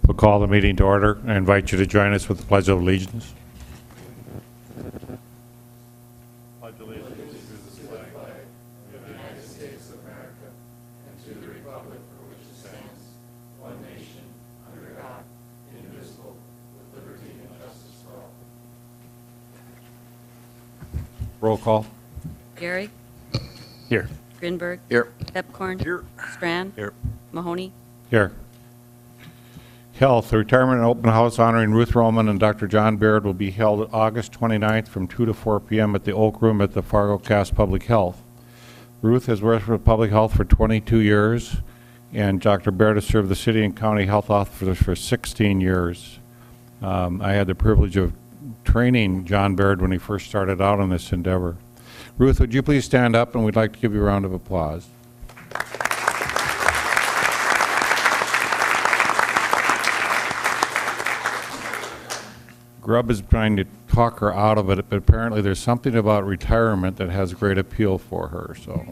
We'll call the meeting to order. I invite you to join us with the Pledge of Allegiance. Pledge allegiance to the flag of the United States of America and to the republic for which it stands, one nation, under God, indivisible, with liberty and justice for all. Roll call. Gary. Here. Grinberg. Here. Pepcorn. Here. Strand. Here. Mahoney. Here. Health, the retirement and open house honoring Ruth Roman and Dr. John Baird will be held August 29th from 2 to 4 p.m. at the Oak Room at the Fargo Cast Public Health. Ruth has worked with public health for 22 years, and Dr. Baird has served the city and county health officers for 16 years. I had the privilege of training John Baird when he first started out on this endeavor. Ruth, would you please stand up, and we'd like to give you a round of applause. Grubb is trying to talk her out of it, but apparently there's something about retirement that has great appeal for her. So,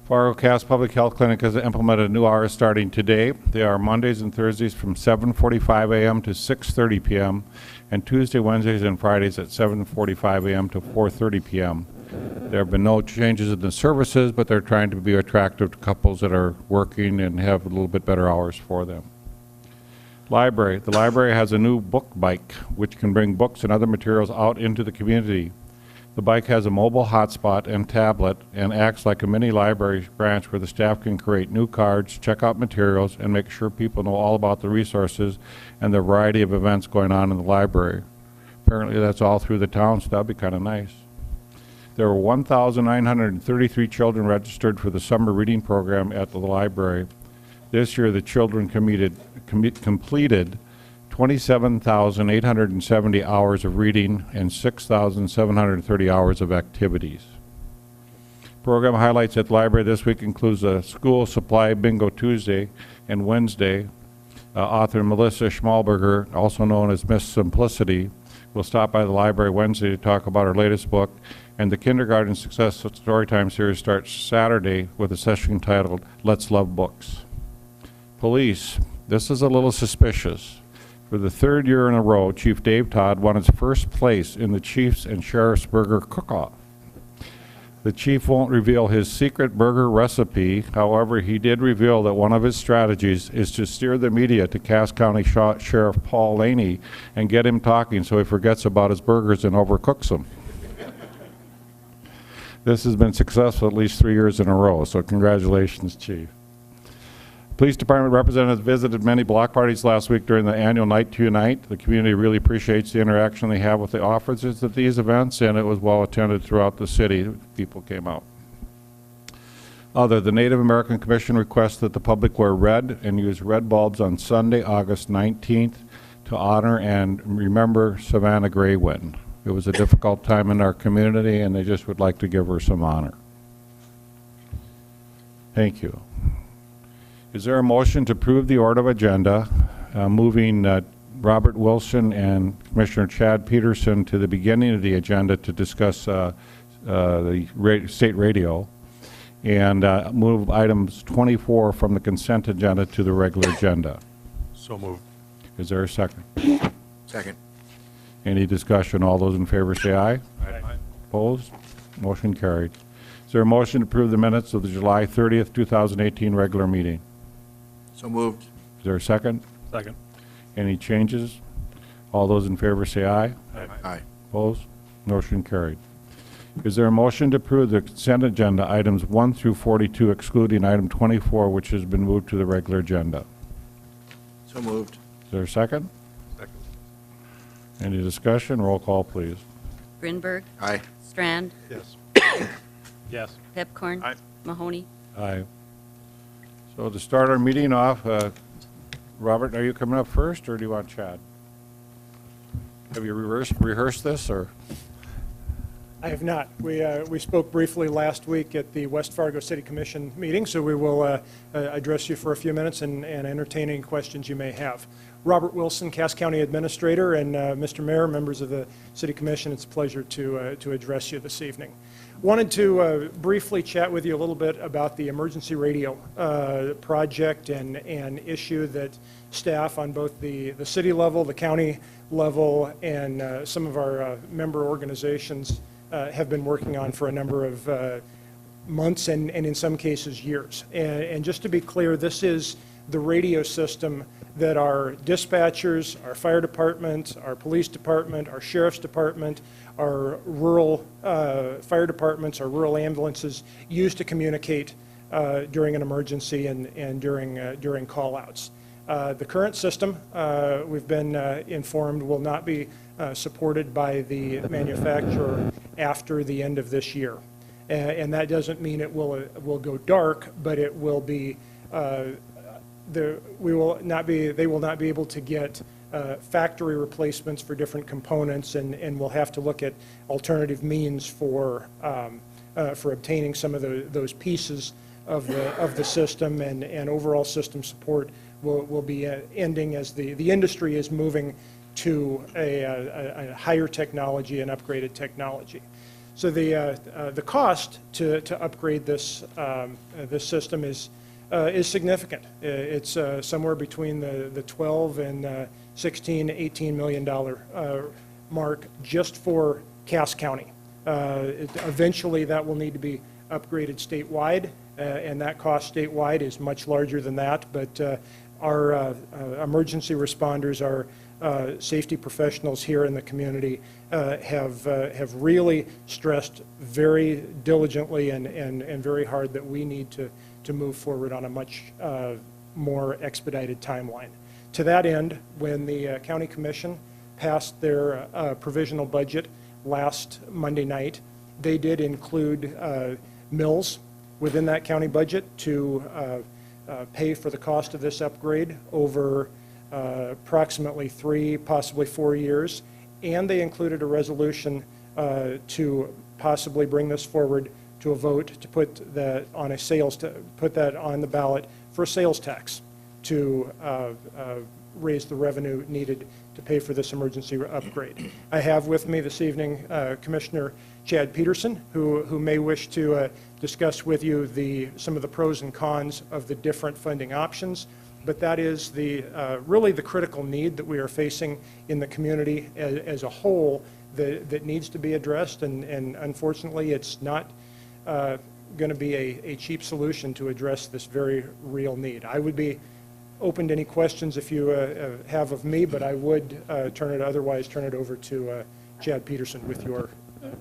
Fargo Cast Public Health Clinic has implemented new hours starting today. They are Mondays and Thursdays from 7:45 a.m. to 6:30 p.m. and Tuesday, Wednesdays, and Fridays at 7:45 a.m. to 4:30 p.m. There have been no changes in the services, but they're trying to be attractive to couples that are working and have a little bit better hours for them. Library. The library has a new book bike, which can bring books and other materials out into the community. The bike has a mobile hotspot and tablet and acts like a mini library branch where the staff can create new cards, check out materials, and make sure people know all about the resources and the variety of events going on in the library. Apparently that's all through the town, so that'd be kind of nice. There were 1,933 children registered for the summer reading program at the library. This year, the children completed 27,870 hours of reading and 6,730 hours of activities. Program highlights at the library this week includes a school supply bingo Tuesday and Wednesday. Author Melissa Schmalberger, also known as Miss Simplicity, will stop by the library Wednesday to talk about her latest book, and the Kindergarten Success Storytime series starts Saturday with a session titled Let's Love Books. Police. This is a little suspicious. For the third year in a row, Chief Dave Todd won his first place in the Chiefs and Sheriff's Burger Cook-Off. The chief won't reveal his secret burger recipe. However, he did reveal that one of his strategies is to steer the media to Cass County Sheriff Paul Laney and get him talking so he forgets about his burgers and overcooks them. This has been successful at least 3 years in a row, so congratulations, Chief. Police Department representatives visited many block parties last week during the annual Night to Unite. The community really appreciates the interaction they have with the officers at these events, and it was well attended throughout the city. People came out. The Native American Commission requests that the public wear red and use red bulbs on Sunday, August 19th to honor and remember Savannah Graywin. It was a difficult time in our community, and they just would like to give her some honor. Thank you. Is there a motion to approve the order of agenda, moving Robert Wilson and Commissioner Chad Peterson to the beginning of the agenda to discuss the state radio, and move items 24 from the consent agenda to the regular agenda? So moved. Is there a second? Second. Any discussion? All those in favor say aye. Aye. Opposed? Motion carried. Is there a motion to approve the minutes of the July 30th, 2018 regular meeting? So moved. Is there a second? Second. Any changes? All those in favor say aye. Aye. Opposed? Motion carried. Is there a motion to approve the consent agenda items 1 through 42, excluding item 24, which has been moved to the regular agenda? So moved. Is there a second? Second. Any discussion? Roll call, please. Grinberg. Aye. Strand. Yes. Yes. Pepcorn. Aye. Mahoney. Aye. So to start our meeting off, Robert, are you coming up first, or do you want Chad? Have you rehearsed this, or? I have not. We spoke briefly last week at the West Fargo City Commission meeting, so we will address you for a few minutes and entertain any questions you may have. Robert Wilson, Cass County Administrator, and Mr. Mayor, members of the City Commission, it's a pleasure to address you this evening. Wanted to briefly chat with you a little bit about the emergency radio project and issue that staff on both the city level, the county level, and some of our member organizations have been working on for a number of months and in some cases years. And just to be clear, this is the radio system that our dispatchers, our fire department, our police department, our sheriff's department, our rural fire departments, our rural ambulances use to communicate during an emergency and during call-outs. The current system, we've been informed, will not be supported by the manufacturer after the end of this year. And that doesn't mean it will go dark, but it will be, they will not be able to get factory replacements for different components, and we'll have to look at alternative means for obtaining some of those pieces of the system, and overall system support will be ending as the industry is moving to a higher technology and upgraded technology. So the cost to upgrade this system is significant. It's somewhere between the 12 and 16, $18 million mark just for Cass County. Eventually, that will need to be upgraded statewide, and that cost statewide is much larger than that. But our emergency responders, our safety professionals here in the community have really stressed very diligently and very hard that we need to move forward on a much more expedited timeline. To that end, when the County Commission passed their provisional budget last Monday night, they did include mills within that county budget to pay for the cost of this upgrade over approximately 3, possibly 4 years, and they included a resolution to possibly bring this forward to a vote to put that on put that on the ballot for a sales tax to raise the revenue needed to pay for this emergency upgrade. I have with me this evening Commissioner Chad Peterson, who may wish to discuss with you some of the pros and cons of the different funding options. But that is really the critical need that we are facing in the community as a whole that needs to be addressed, and unfortunately it's not going to be a cheap solution to address this very real need. I would be open to any questions if you have of me, but I would otherwise turn it over to Chad Peterson with your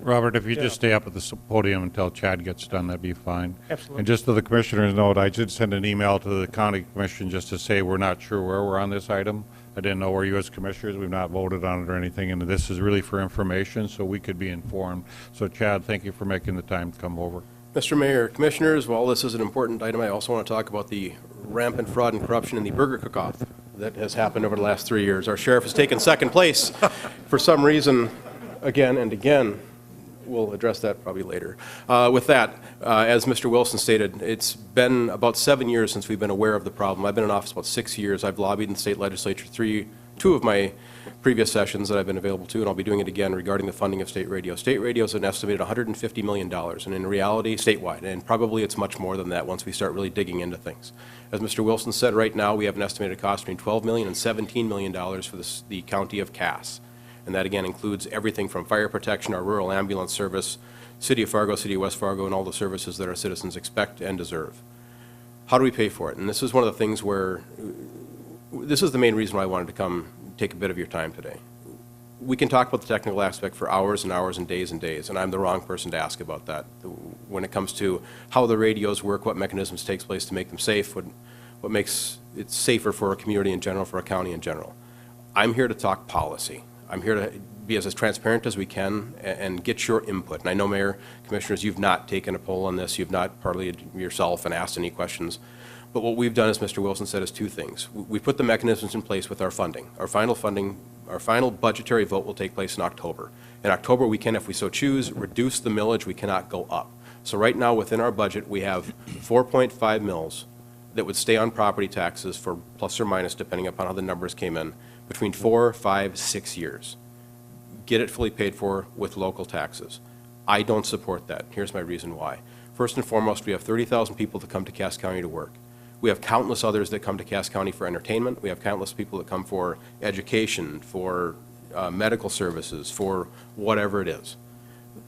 Robert, if you just stay up at the podium until Chad gets done, that'd be fine. Absolutely. And just so the commissioners know, I did send an email to the county commission just to say we're not sure where we're on this item. I didn't know where you as commissioners, we've not voted on it or anything, and this is really for information so we could be informed. So Chad, thank you for making the time to come over. Mr. Mayor, Commissioners, while this is an important item, I also want to talk about the rampant fraud and corruption in the burger cook-off that has happened over the last 3 years. Our sheriff has taken second place for some reason again and again. We'll address that probably later. With that, as Mr. Wilson stated, it's been about 7 years since we've been aware of the problem. I've been in office about 6 years. I've lobbied in the state legislature two of my previous sessions that I've been available to, and I'll be doing it again regarding the funding of state radio. State radio is an estimated $150 million, and in reality, statewide, and probably it's much more than that once we start really digging into things. As Mr. Wilson said, right now we have an estimated cost between $12 million and $17 million for the county of Cass. And that again includes everything from fire protection, our rural ambulance service, City of Fargo, City of West Fargo, and all the services that our citizens expect and deserve. How do we pay for it? And this is one of the things where, this is the main reason why I wanted to come take a bit of your time today. We can talk about the technical aspect for hours and hours and days, and I'm the wrong person to ask about that. When it comes to how the radios work, what mechanisms takes place to make them safe, what makes it safer for a community in general, for a county in general. I'm here to talk policy. I'm here to be as transparent as we can and get your input. And I know, Mayor, Commissioners, you've not taken a poll on this. You've not parlayed yourself and asked any questions. But what we've done, as Mr. Wilson said, is two things. We put the mechanisms in place with our funding. Our final budgetary vote will take place in October. In October, we can, if we so choose, reduce the millage. We cannot go up. So right now, within our budget, we have 4.5 mills that would stay on property taxes for plus or minus, depending upon how the numbers came in, between 4, 5, 6 years. Get it fully paid for with local taxes. I don't support that. Here's my reason why. First and foremost, we have 30,000 people that come to Cass County to work. We have countless others that come to Cass County for entertainment. We have countless people that come for education, for medical services, for whatever it is.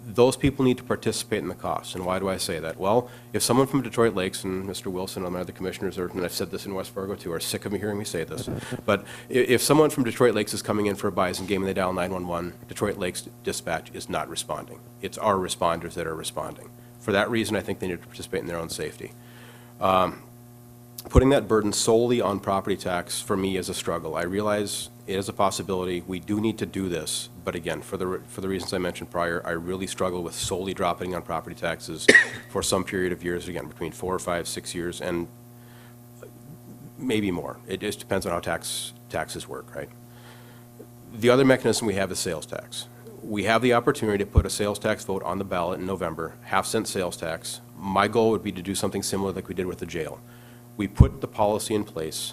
Those people need to participate in the costs. And why do I say that? Well, if someone from Detroit Lakes, and Mr. Wilson and my other commissioners, and I've said this in West Fargo too, are sick of me hearing me say this, but if someone from Detroit Lakes is coming in for a bison game and they dial 911, Detroit Lakes Dispatch is not responding. It's our responders that are responding. For that reason, I think they need to participate in their own safety. Putting that burden solely on property tax, for me, is a struggle. I realize it is a possibility. We do need to do this. But again, for the reasons I mentioned prior, I really struggle with solely dropping on property taxes for some period of years, again, between 4, 5, 6 years, and maybe more. It just depends on how taxes work, right? The other mechanism we have is sales tax. We have the opportunity to put a sales tax vote on the ballot in November, half-cent sales tax. My goal would be to do something similar like we did with the jail. We put the policy in place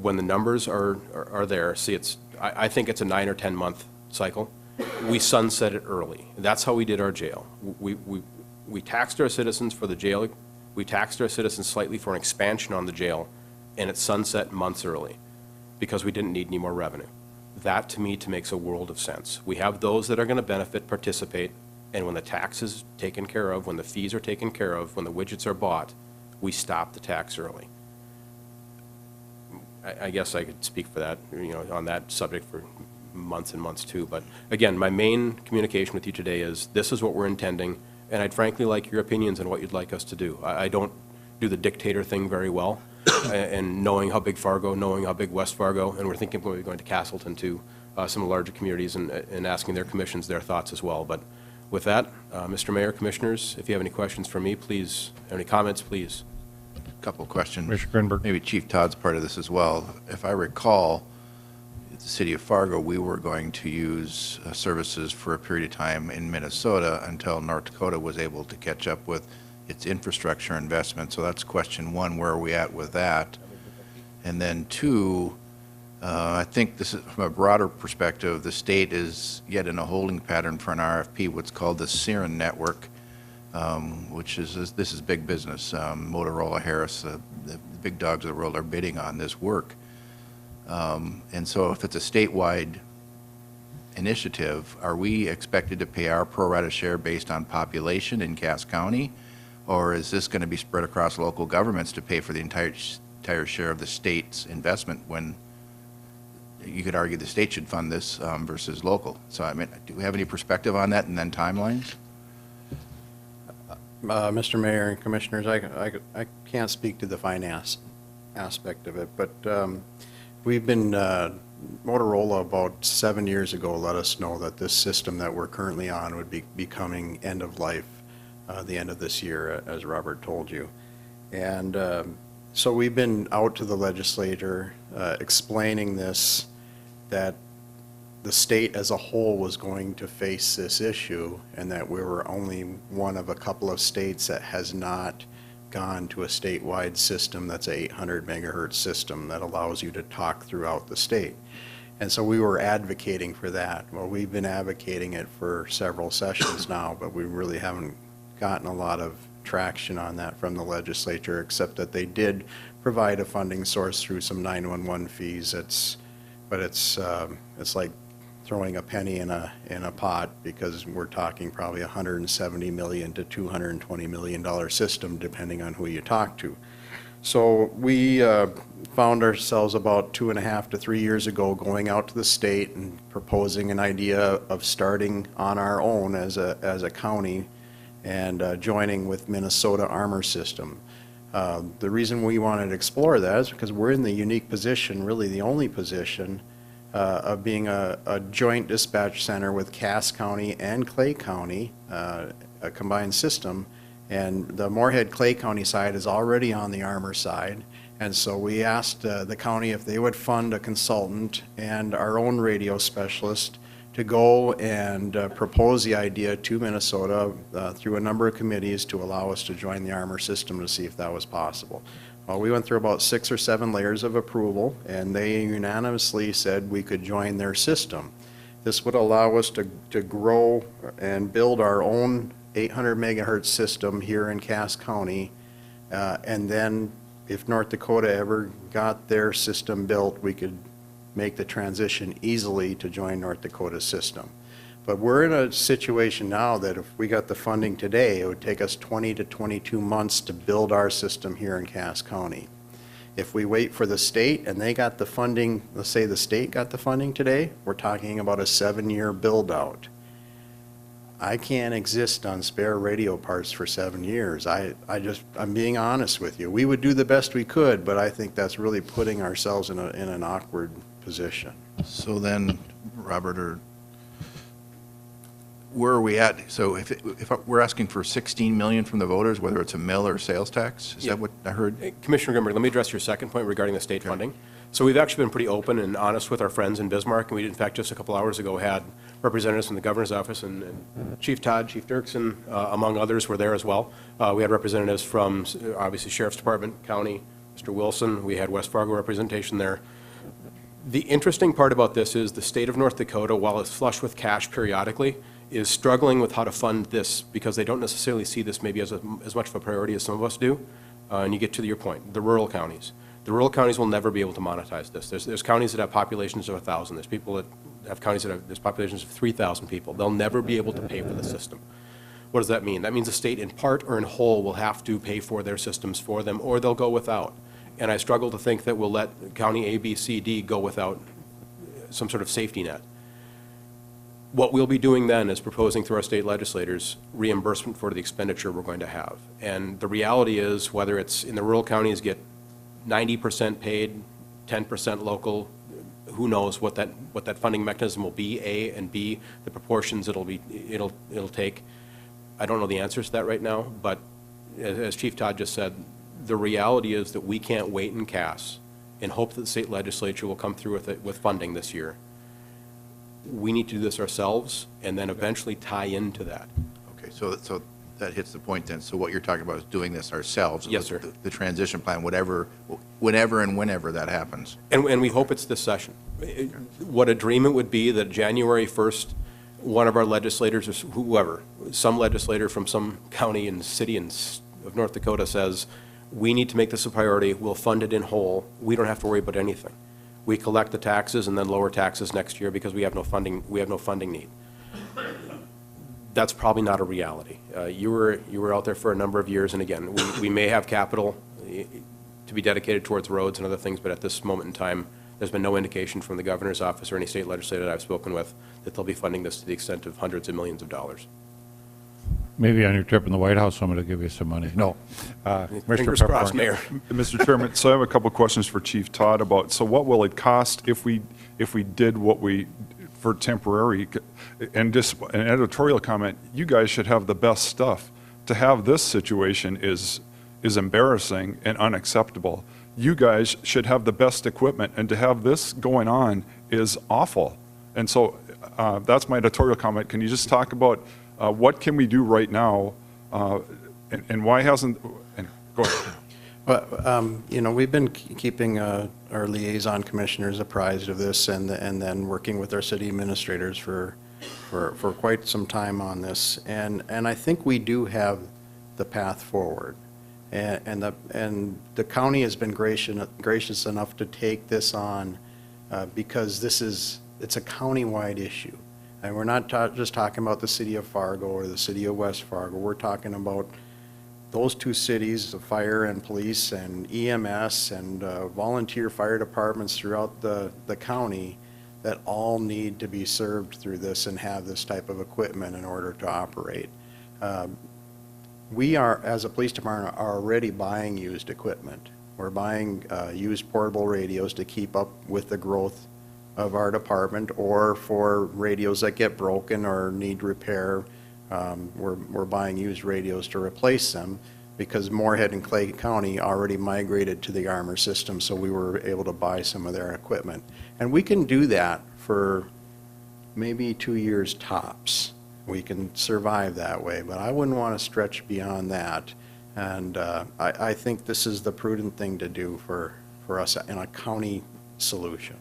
when the numbers are there. See, I think it's a 9 or 10 month cycle. We sunset it early. That's how we did our jail. We taxed our citizens for the jail. We taxed our citizens slightly for an expansion on the jail, and it sunset months early because we didn't need any more revenue. That, to me, makes a world of sense. We have those that are going to benefit, participate, and when the tax is taken care of, when the fees are taken care of, when the widgets are bought, we stop the tax early. I guess I could speak for that, on that subject for months and months too. But again, my main communication with you today is this is what we're intending, and I'd frankly like your opinions on what you'd like us to do. I don't do the dictator thing very well, and knowing how big Fargo, knowing how big West Fargo, and we're thinking of maybe going to Castleton too, some of the larger communities, and asking their commissions their thoughts as well. But with that, Mr. Mayor, Commissioners, if you have any questions for me, please, any comments, please. Couple of questions. Commissioner Grinberg. Maybe Chief Todd's part of this as well. If I recall, the city of Fargo, we were going to use services for a period of time in Minnesota until North Dakota was able to catch up with its infrastructure investment. So that's question one, where are we at with that? And then two, I think this is from a broader perspective, the state is yet in a holding pattern for an RFP, what's called the Siren Network, which is, this is big business. Motorola, Harris, the big dogs of the world are bidding on this work. And so if it's a statewide initiative, are we expected to pay our pro rata share based on population in Cass County? Or is this going to be spread across local governments to pay for the entire share of the state's investment, when you could argue the state should fund this versus local? So, I mean, do we have any perspective on that, and then timelines? Mr. Mayor and Commissioners, I can't speak to the finance aspect of it, but we've been, Motorola about 7 years ago let us know that this system that we're currently on would be becoming end of life the end of this year, as Robert told you. And so we've been out to the legislature explaining this, that the state as a whole was going to face this issue, and that we were only one of a couple of states that has not gone to a statewide system that's a 800 megahertz system that allows you to talk throughout the state. And so we were advocating for that. Well, we've been advocating it for several sessions now, but we really haven't gotten a lot of traction on that from the legislature, except that they did provide a funding source through some 911 fees. But it's like throwing a penny in a pot, because we're talking probably $170 million to $220 million system, depending on who you talk to. So we found ourselves about 2.5 to 3 years ago going out to the state and proposing an idea of starting on our own as a county, and joining with Minnesota Armor System. The reason we wanted to explore that is because we're in the unique position, really the only position, of being a joint dispatch center with Cass County and Clay County, a combined system, And the Moorhead-Clay County side is already on the Armour side. And so we asked the county if they would fund a consultant and our own radio specialist to go and propose the idea to Minnesota through a number of committees to allow us to join the Armour system to see if that was possible. Well, we went through about 6 or 7 layers of approval, and they unanimously said we could join their system. This would allow us to grow and build our own 800 megahertz system here in Cass County, and then if North Dakota ever got their system built, we could make the transition easily to join North Dakota's system. But we're in a situation now that if we got the funding today, it would take us 20 to 22 months to build our system here in Cass County. If we wait for the state and they got the funding, let's say the state got the funding today, we're talking about a 7-year build out. I can't exist on spare radio parts for 7 years. I'm being honest with you. We would do the best we could, but I think that's really putting ourselves in an awkward position. So then, Robert, or where are we at? So if we're asking for 16 million from the voters, whether it's a mill or sales tax, is that what I heard? Commissioner Grimberg, let me address your second point regarding the state funding. So we've actually been pretty open and honest with our friends in Bismarck, and we, in fact, just a couple hours ago had representatives from the governor's office, and Chief Todd, Chief Dirksen, among others, were there as well. We had representatives from, obviously, Sheriff's Department, County, Mr. Wilson. We had West Fargo representation there. The interesting part about this is the state of North Dakota, while it's flush with cash periodically, is struggling with how to fund this because they don't necessarily see this maybe as much of a priority as some of us do. And you get to your point, the rural counties. The rural counties will never be able to monetize this. There's counties that have populations of 1,000. There's people that have counties that have there's populations of 3,000 people. They'll never be able to pay for the system. What does that mean? That means the state in part or in whole will have to pay for their systems for them, or they'll go without. And I struggle to think that we'll let county A, B, C, D go without some sort of safety net. What we'll be doing then is proposing through our state legislators reimbursement for the expenditure we're going to have. And the reality is, whether it's in the rural counties get 90% paid, 10% local, who knows what that funding mechanism will be, A, and B, the proportions it'll take. I don't know the answers to that right now, but as Chief Todd just said, the reality is that we can't wait in Cass and hope that the state legislature will come through with funding this year. We need to do this ourselves and then eventually tie into that. Okay, so that hits the point then. So what you're talking about is doing this ourselves. Yes, sir. The transition plan, whenever that happens. And we hope it's this session. What a dream it would be that January 1st, one of our legislators or whoever, some legislator from some county and city of North Dakota says, we need to make this a priority, we'll fund it in whole, we don't have to worry about anything. We collect the taxes and then lower taxes next year because we have no funding need. That's probably not a reality. You were out there for a number of years, and again, we may have capital to be dedicated towards roads and other things, but at this moment in time, there's been no indication from the governor's office or any state legislator that I've spoken with that they'll be funding this to the extent of hundreds of millions of dollars. Maybe on your trip in the White House, somebody will give you some money. No. Fingers crossed, Mayor. Mr. Chairman, so I have a couple questions for Chief Todd about, so what will it cost if we did what we, for temporary, and just an editorial comment, you guys should have the best stuff. To have this situation is embarrassing and unacceptable. You guys should have the best equipment, and to have this going on is awful. And so that's my editorial comment. Can you just talk about what can we do right now, and why hasn't, and go ahead. Well, we've been keeping our liaison commissioners apprised of this and then working with our city administrators for quite some time on this. And I think we do have the path forward. And the county has been gracious enough to take this on because it's a county-wide issue. And we're not just talking about the city of Fargo or the city of West Fargo. We're talking about those two cities, the fire and police and EMS and volunteer fire departments throughout the county that all need to be served through this and have this type of equipment in order to operate. We are, as a police department, are already buying used equipment. We're buying used portable radios to keep up with the growth of our department, or for radios that get broken or need repair. We're buying used radios to replace them because Moorhead and Clay County already migrated to the Armor system, so we were able to buy some of their equipment. And we can do that for maybe 2 years tops. We can survive that way, but I wouldn't want to stretch beyond that. And I think this is the prudent thing to do for us in a county solution.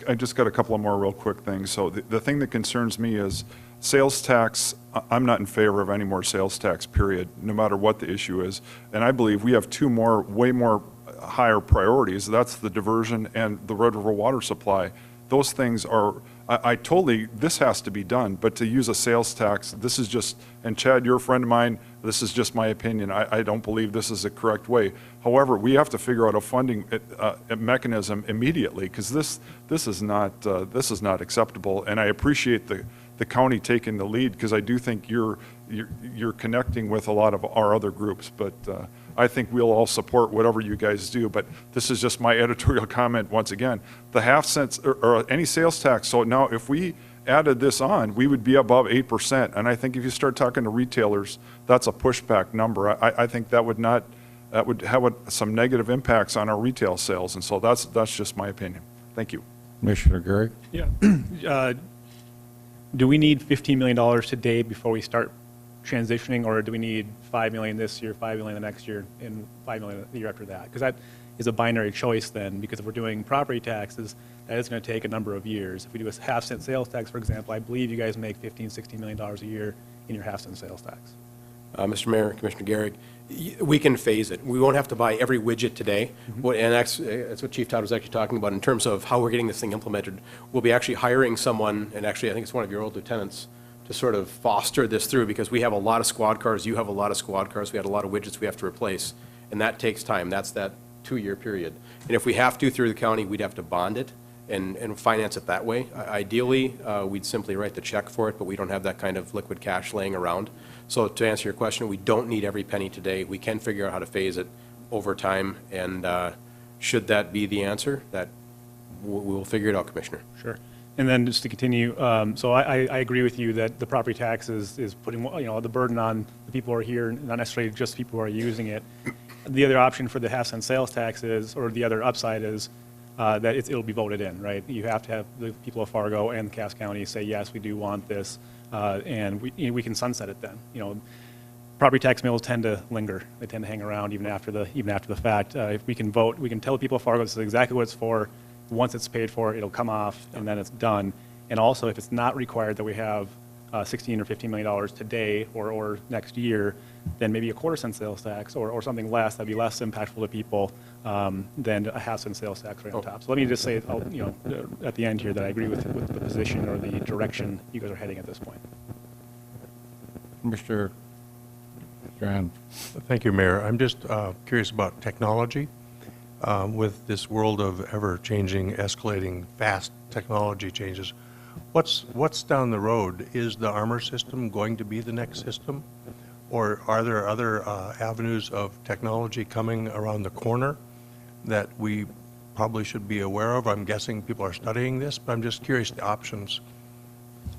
I just got a couple of more real quick things. So the thing that concerns me is sales tax. I'm not in favor of any more sales tax, period, no matter what the issue is. And I believe we have two more, way more higher priorities. That's the diversion and the Red River water supply. Those things are, I totally, this has to be done, but to use a sales tax, this is just, and Chad, you're a friend of mine, this is just my opinion. I don't believe this is the correct way. However, we have to figure out a funding mechanism immediately, because this is not acceptable. And I appreciate the county taking the lead, because I do think you're connecting with a lot of our other groups, but I think we'll all support whatever you guys do. But this is just my editorial comment once again. The half cents or any sales tax, so now if we added this on, we would be above 8%. And I think if you start talking to retailers, that's a pushback number. I think that would have some negative impacts on our retail sales. And so that's just my opinion. Thank you. Commissioner Gary? Yeah. Do we need $15 million today before we start transitioning, or do we need $5 million this year, $5 million the next year, and $5 million the year after that? Because that is a binary choice then, because if we're doing property taxes, that is going to take a number of years. If we do a half-cent sales tax, for example, I believe you guys make $15, $16 million a year in your half-cent sales tax. Mr. Mayor, Commissioner Garrick, we can phase it. We won't have to buy every widget today. And that's what Chief Todd was actually talking about in terms of how we're getting this thing implemented. We'll be actually hiring someone, and actually I think it's one of your old lieutenants, to sort of foster this through, because we have a lot of squad cars, you have a lot of squad cars, we had a lot of widgets we have to replace, and that takes time. That's that 2-year period. And if we have to through the county, we'd have to bond it and finance it that way. Ideally, we'd simply write the check for it, but we don't have that kind of liquid cash laying around. So to answer your question, we don't need every penny today. We can figure out how to phase it over time, and should that be the answer, that we'll figure it out, Commissioner. Sure. And then just to continue, so I agree with you that the property tax is putting the burden on the people who are here, not necessarily just the people who are using it. The other option for the half-cent sales tax is, or the other upside is, that it'll be voted in, right? You have to have the people of Fargo and Cass County say, yes, we do want this, and we can sunset it then. Property tax mills tend to linger. They tend to hang around even after the fact. If we can vote, we can tell the people of Fargo this is exactly what it's for. Once it's paid for, it'll come off, and then it's done. And also, if it's not required that we have $16 or $15 million today or next year, then maybe a quarter-cent sales tax or something less that'd be less impactful to people than a half-cent sales tax right on top. So let me just say, at the end here, that I agree with the position or the direction you guys are heading at this point. Mr. Strand? Thank you, Mayor. I'm just curious about technology. With this world of ever-changing, escalating, fast technology changes, what's down the road? Is the Armor system going to be the next system? Or are there other avenues of technology coming around the corner that we probably should be aware of? I'm guessing people are studying this, but I'm just curious the options.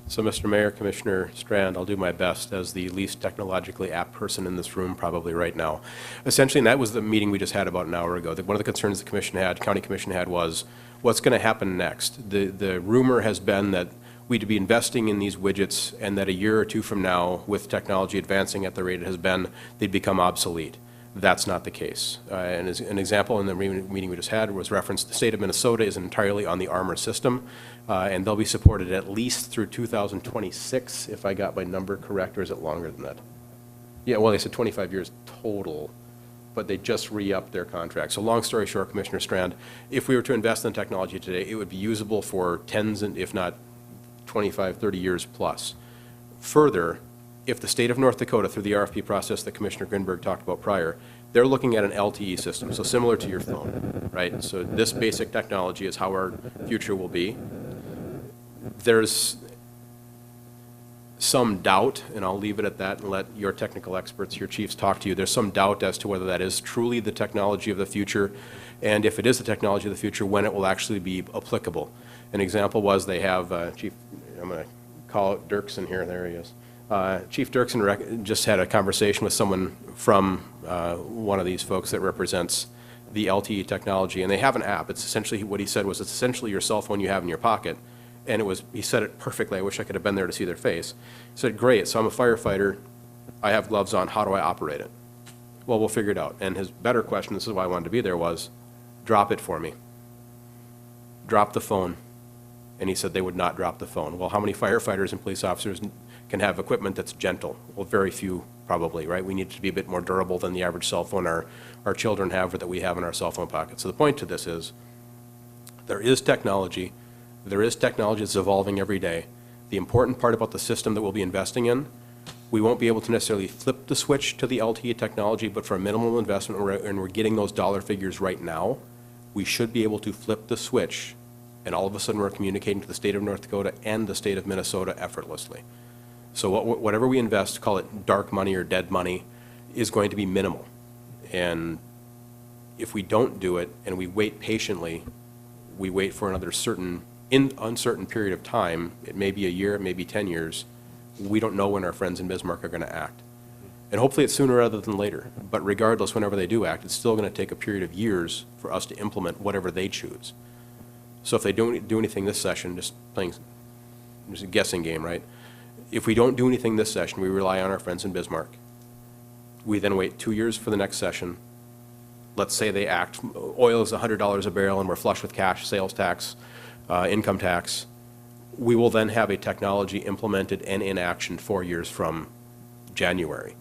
So, Mr. Mayor, Commissioner Strand, I'll do my best as the least technologically apt person in this room probably right now. Essentially, and that was the meeting we just had about an hour ago, that one of the concerns the county commission had was, what's going to happen next? The rumor has been that we'd be investing in these widgets, and that a year or two from now, with technology advancing at the rate it has been, they'd become obsolete. That's not the case. And as an example in the meeting we just had was referenced, the state of Minnesota is entirely on the Armor system, and they'll be supported at least through 2026, if I got my number correct, or is it longer than that? Yeah, well, they said 25 years total, but they just re-upped their contract. So long story short, Commissioner Strand, if we were to invest in technology today, it would be usable for tens, and if not 25, 30 years plus. Further, if the state of North Dakota, through the RFP process that Commissioner Grinberg talked about prior, they're looking at an LTE system, so similar to your phone, right? So this basic technology is how our future will be. There's some doubt, and I'll leave it at that and let your technical experts, your chiefs, talk to you. There's some doubt as to whether that is truly the technology of the future, and if it is the technology of the future, when it will actually be applicable. An example was they have, Chief, I'm going to call it Dirksen here, there he is. Chief Dirksen just had a conversation with someone from one of these folks that represents the LTE technology, and they have an app. It's essentially, what he said was, it's essentially your cell phone you have in your pocket. And it was, he said it perfectly. I wish I could have been there to see their face. He said, great, so I'm a firefighter. I have gloves on. How do I operate it? Well, we'll figure it out. And his better question, this is why I wanted to be there, was, drop it for me. Drop the phone. And he said they would not drop the phone. Well, how many firefighters and police officers can have equipment that's gentle? Well, very few, probably, right? We need it to be a bit more durable than the average cell phone our children have or that we have in our cell phone pockets. So the point to this is, there is technology. There is technology that's evolving every day. The important part about the system that we'll be investing in, we won't be able to necessarily flip the switch to the LTE technology, but for a minimal investment, and we're getting those dollar figures right now, we should be able to flip the switch, and all of a sudden we're communicating to the state of North Dakota and the state of Minnesota effortlessly. So whatever we invest, call it dark money or dead money, is going to be minimal. And if we don't do it and we wait patiently, we wait for another uncertain period of time, it may be a year, it may be 10 years, we don't know when our friends in Bismarck are going to act. And hopefully it's sooner rather than later. But regardless, whenever they do act, it's still going to take a period of years for us to implement whatever they choose. So if they don't do anything this session, just a guessing game, right? If we don't do anything this session, we rely on our friends in Bismarck. We then wait 2 years for the next session. Let's say they act, oil is $100 a barrel and we're flush with cash, sales tax, income tax. We will then have a technology implemented and in action 4 years from January.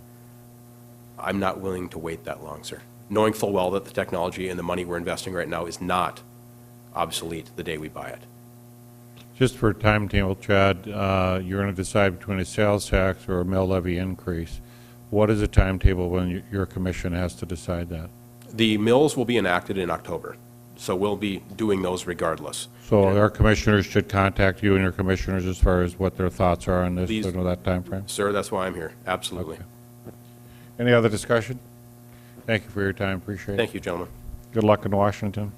I'm not willing to wait that long, sir. Knowing full well that the technology and the money we're investing right now is not obsolete the day we buy it. Just for timetable, Chad, you're going to decide between a sales tax or a mill levy increase. What is the timetable when your commission has to decide that? The mills will be enacted in October, so we'll be doing those regardless. So our commissioners should contact you and your commissioners as far as what their thoughts are on this, within that time frame? Sir, that's why I'm here, absolutely. Okay. Any other discussion? Thank you for your time, appreciate it. Thank you, gentlemen. Good luck in Washington.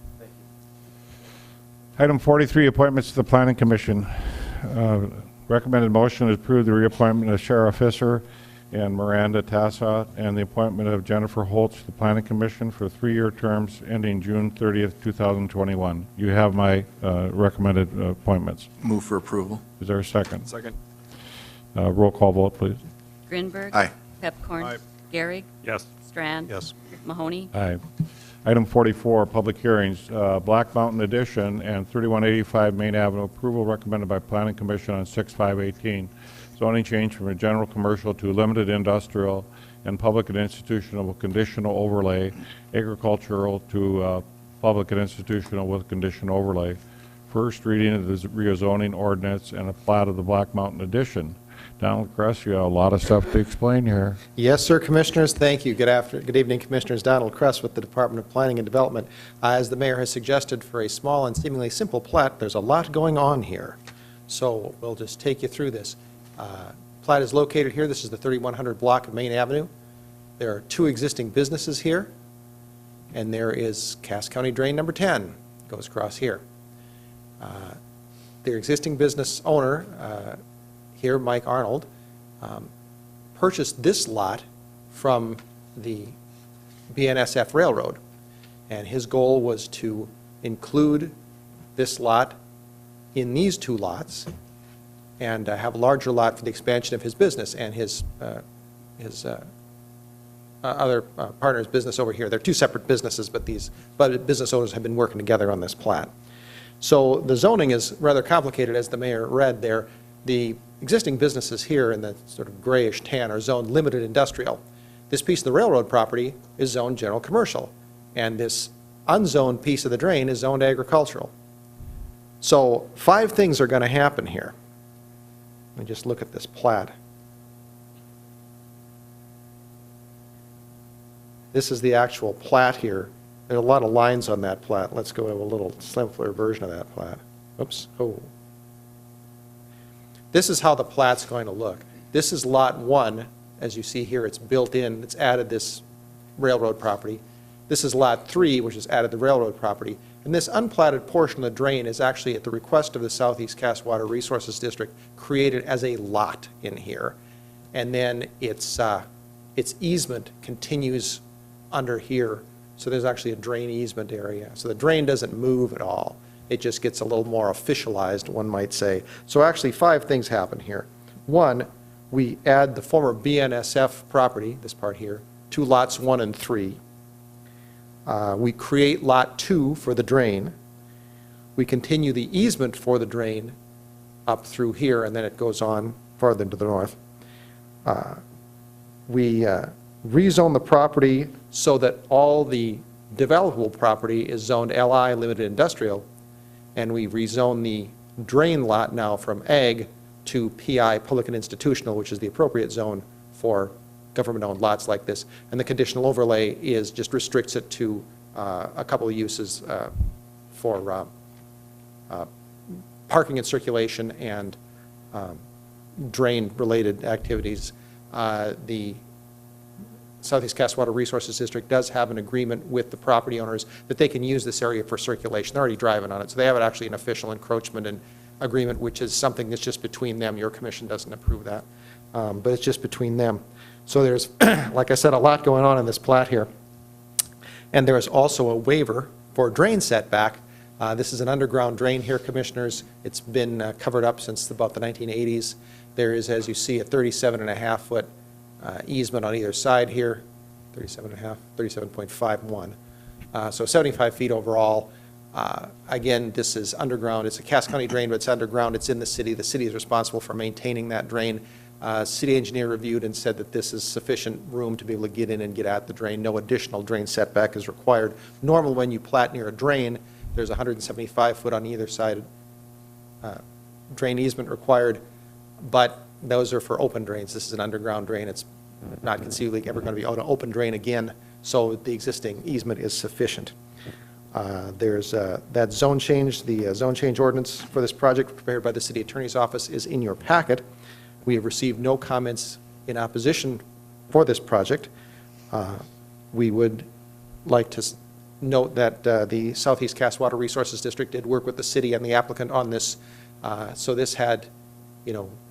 Item 43, appointments to the Planning Commission. Recommended motion to approve the reappointment of Shara Fisser and Miranda Tassat and the appointment of Jennifer Holtz to the Planning Commission for 3-year terms ending June 30th, 2021. You have my recommended appointments. Move for approval. Is there a second? Second. Roll call vote, please. Grinberg. Aye. Pepcorn. Aye. Gehrig. Yes. Strand. Yes. Mahoney. Aye. Item 44, public hearings, Black Mountain Addition and 3185 Main Avenue, approval recommended by Planning Commission on 6/5/18. Zoning change from a general commercial to limited industrial and public and institutional conditional overlay, agricultural to public and institutional with conditional overlay. First reading of the rezoning ordinance and a plat of the Black Mountain Addition. Donald Kress, you have a lot of stuff to explain here. Yes, sir, Commissioners. Thank you. Good evening, Commissioners. Donald Kress with the Department of Planning and Development. As the mayor has suggested, for a small and seemingly simple plat, there's a lot going on here. So we'll just take you through this. Plat is located here. This is the 3100 block of Main Avenue. There are 2 existing businesses here, and there is Cass County Drain number 10 goes across here. Their existing business owner here, Mike Arnold, purchased this lot from the BNSF Railroad, and his goal was to include this lot in these 2 lots and have a larger lot for the expansion of his business and his other partner's business over here. They're 2 separate businesses, but these business owners have been working together on this plat. So the zoning is rather complicated, as the mayor read there. The existing businesses here in the sort of grayish tan are zoned limited industrial. This piece of the railroad property is zoned general commercial, and this unzoned piece of the drain is zoned agricultural. So 5 things are going to happen here. Let me just look at this plat. This is the actual plat here. There are a lot of lines on that plat. Let's go to a little simpler version of that plat. Oops. Oh. This is how the plat's going to look. This is lot 1. As you see here, it's built in. It's added this railroad property. This is lot 3, which has added the railroad property. And this unplatted portion of the drain is actually, at the request of the Southeast Cass Water Resources District, created as a lot in here. and then its easement continues under here. So there's actually a drain easement area. So the drain doesn't move at all. It just gets a little more officialized, one might say. So actually, 5 things happen here. One, we add the former BNSF property, this part here, to lots 1 and 3. We create lot 2 for the drain. We continue the easement for the drain up through here, and then it goes on farther to the north. We rezone the property so that all the developable property is zoned LI, limited industrial, and we rezone the drain lot now from ag to PI, public and institutional, which is the appropriate zone for government-owned lots like this. And the conditional overlay just restricts it to a couple of uses for parking and circulation and drain-related activities. The Southeast Cass Water Resources District does have an agreement with the property owners that they can use this area for circulation. They're already driving on it, so they have actually an official encroachment and agreement, which is something that's just between them. Your commission doesn't approve that, but it's just between them. So there's, like I said, a lot going on in this plat here. And there is also a waiver for drain setback. This is an underground drain here, commissioners. It's been covered up since about the 1980s. There is, as you see, a 37.5-foot easement on either side here, 37.5, 37.51. So 75 feet overall. Again, this is underground. It's a Cass County drain, but it's underground. It's in the city. The city is responsible for maintaining that drain. City engineer reviewed and said that this is sufficient room to be able to get in and get at the drain. No additional drain setback is required. Normal, when you plat near a drain, there's 175 foot on either side drain easement required, but those are for open drains. This is an underground drain. It's not conceivably ever going to be an open drain again, so the existing easement is sufficient. There's that zone change. The zone change ordinance for this project prepared by the city attorney's office is in your packet. We have received no comments in opposition for this project. We would like to note that the Southeast Cass Water Resources District did work with the city and the applicant on this. So this had,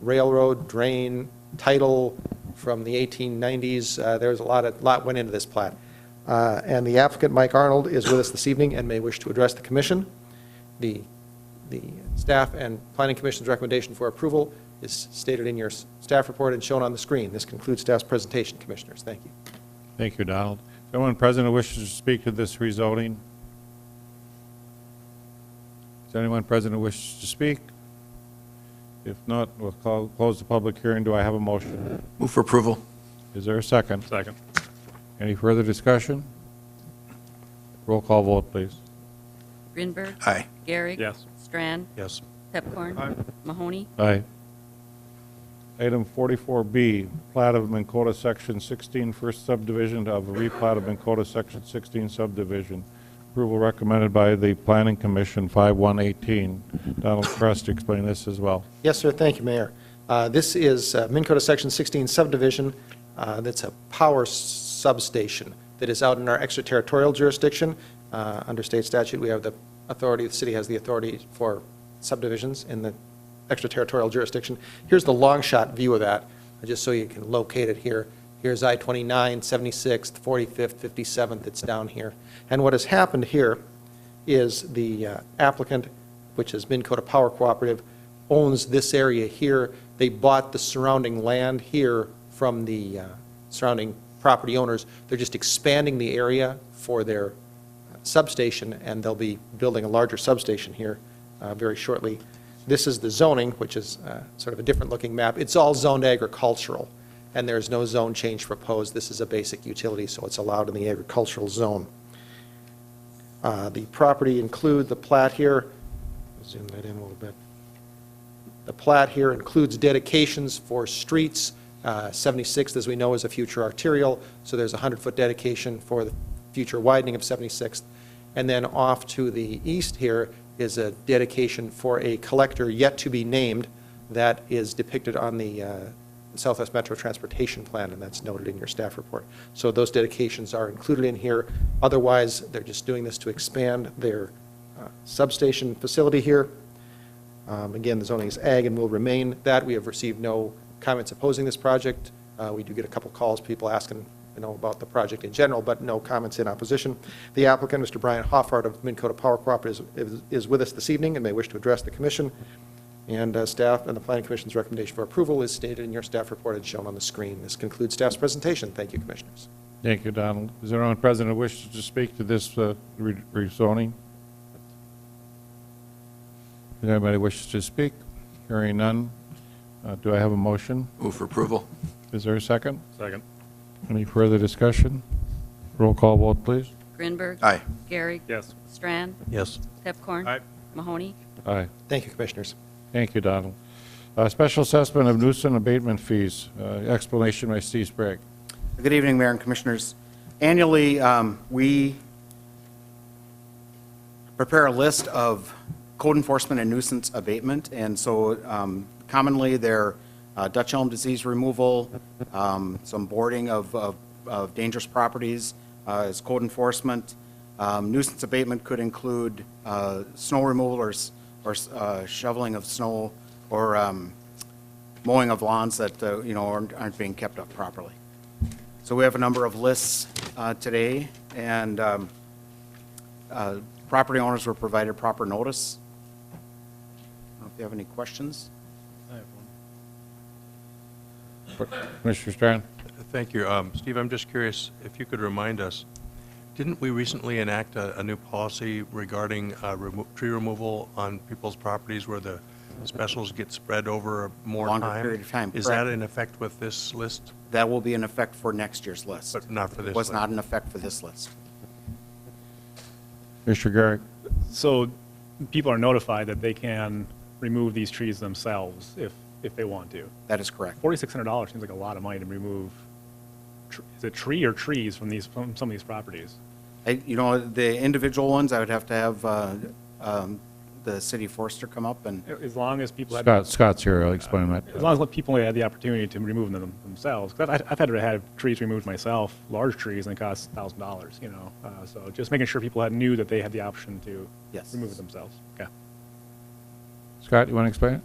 railroad, drain, title from the 1890s. There's a lot went into this plat. And the applicant, Mike Arnold, is with us this evening and may wish to address the commission. The staff and planning commission's recommendation for approval is stated in your staff report and shown on the screen. This concludes staff's presentation, commissioners. Thank you. Thank you, Donald. Is anyone present who wishes to speak to this rezoning? Is anyone present who wishes to speak? If not, we'll close the public hearing. Do I have a motion? Move for approval. Is there a second? Second. Any further discussion? Roll call vote, please. Grinberg. Aye. Gehrig. Yes. Strand. Yes. Pepcorn. Mahoney. Aye. Item 44B, plat of Mankota Section 16, first subdivision of a replat of Mankota Section 16 subdivision. Approval recommended by the Planning Commission, 5/1/18. Donald Crest, explain this as well. Yes, sir. Thank you, Mayor. This is Minnesota Section 16 subdivision. That's a power substation that is out in our extraterritorial jurisdiction. Under state statute, we have the authority, the city has the authority for subdivisions in the extraterritorial jurisdiction. Here's the long shot view of that, just so you can locate it here. Here's I-29, 76th, 45th, 57th, it's down here. And what has happened here is the applicant, which is Minnesota Power Cooperative, owns this area here. They bought the surrounding land here from the surrounding property owners. They're just expanding the area for their substation, and they'll be building a larger substation here very shortly. This is the zoning, which is sort of a different looking map. It's all zoned agricultural, and there's no zone change proposed. This is a basic utility, so it's allowed in the agricultural zone. The property includes the plat here. Zoom that in a little bit. The plat here includes dedications for streets. 76th, as we know, is a future arterial, so there's a 100-foot dedication for the future widening of 76th. And then off to the east here is a dedication for a collector yet to be named that is depicted on the Southwest Metro Transportation Plan, and that's noted in your staff report. So those dedications are included in here. Otherwise, they're just doing this to expand their substation facility here. Again, the zoning is ag and will remain that. We have received no comments opposing this project. We do get a couple calls, people asking, about the project in general, but no comments in opposition. The applicant, Mr. Brian Hoffart of Minn Kota Power Cooperative, is with us this evening and may wish to address the commission. And staff and the Planning Commission's recommendation for approval is stated in your staff report as shown on the screen. This concludes staff's presentation. Thank you, Commissioners. Thank you, Donald. Is there anyone present who wishes to speak to this rezoning? Does anybody wishes to speak? Hearing none. Do I have a motion? Move for approval. Is there a second? Second. Any further discussion? Roll call vote, please. Grinberg. Aye. Gary. Yes. Strand. Yes. Pepcorn. Aye. Mahoney. Aye. Thank you, Commissioners. Thank you, Donald. Special assessment of nuisance abatement fees. Explanation by Steve Sprague. Good evening, Mayor and Commissioners. Annually, we prepare a list of code enforcement and nuisance abatement, and so commonly they're Dutch elm disease removal, some boarding of dangerous properties as code enforcement. Nuisance abatement could include snow removal or shoveling of snow or mowing of lawns that aren't being kept up properly. So we have a number of lists today, and property owners were provided proper notice. I don't know if you have any questions. Commissioner Strand? Thank you. Steve, I'm just curious if you could remind us, didn't we recently enact a new policy regarding tree removal on people's properties where the specials get spread over more Longer time? period of time, Is correct. that in effect with this list, That will be in effect for next year's list. but not for this It was list? not in effect for this list. Mr. Garrick? So people are notified that they can remove these trees themselves if they want to. That is correct. $4,600 seems like a lot of money to remove, is it tree or trees from some of these properties? The individual ones, I would have to have the city forester come up and, As long as people had. Scott's here, I'll explain that. As long as people had the opportunity to remove them themselves. 'Cause I've had to have trees removed myself, large trees, and it costs $1,000, So just making sure people knew that they had the option to Yes. remove it themselves. Okay. Scott, you want to explain it?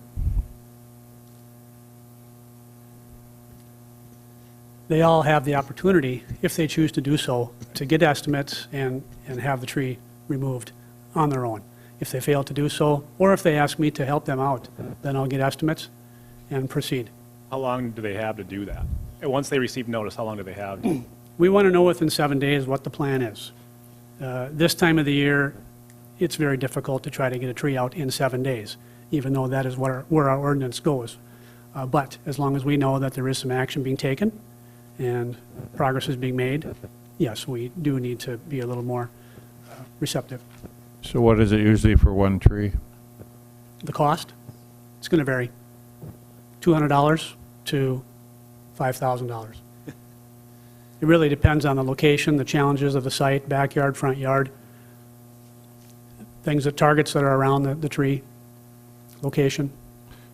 They all have the opportunity, if they choose to do so, to get estimates and have the tree removed on their own. If they fail to do so, or if they ask me to help them out, then I'll get estimates and proceed. How long do they have to do that? And once they receive notice, how long do they have? We want to know within 7 days what the plan is. This time of the year, it's very difficult to try to get a tree out in 7 days, even though that is where our ordinance goes. But as long as we know that there is some action being taken and progress is being made, yes, we do need to be a little more receptive. So what is it usually for one tree? The cost, it's going to vary, $200 to $5,000. It really depends on the location, the challenges of the site, backyard, front yard, targets that are around the tree location.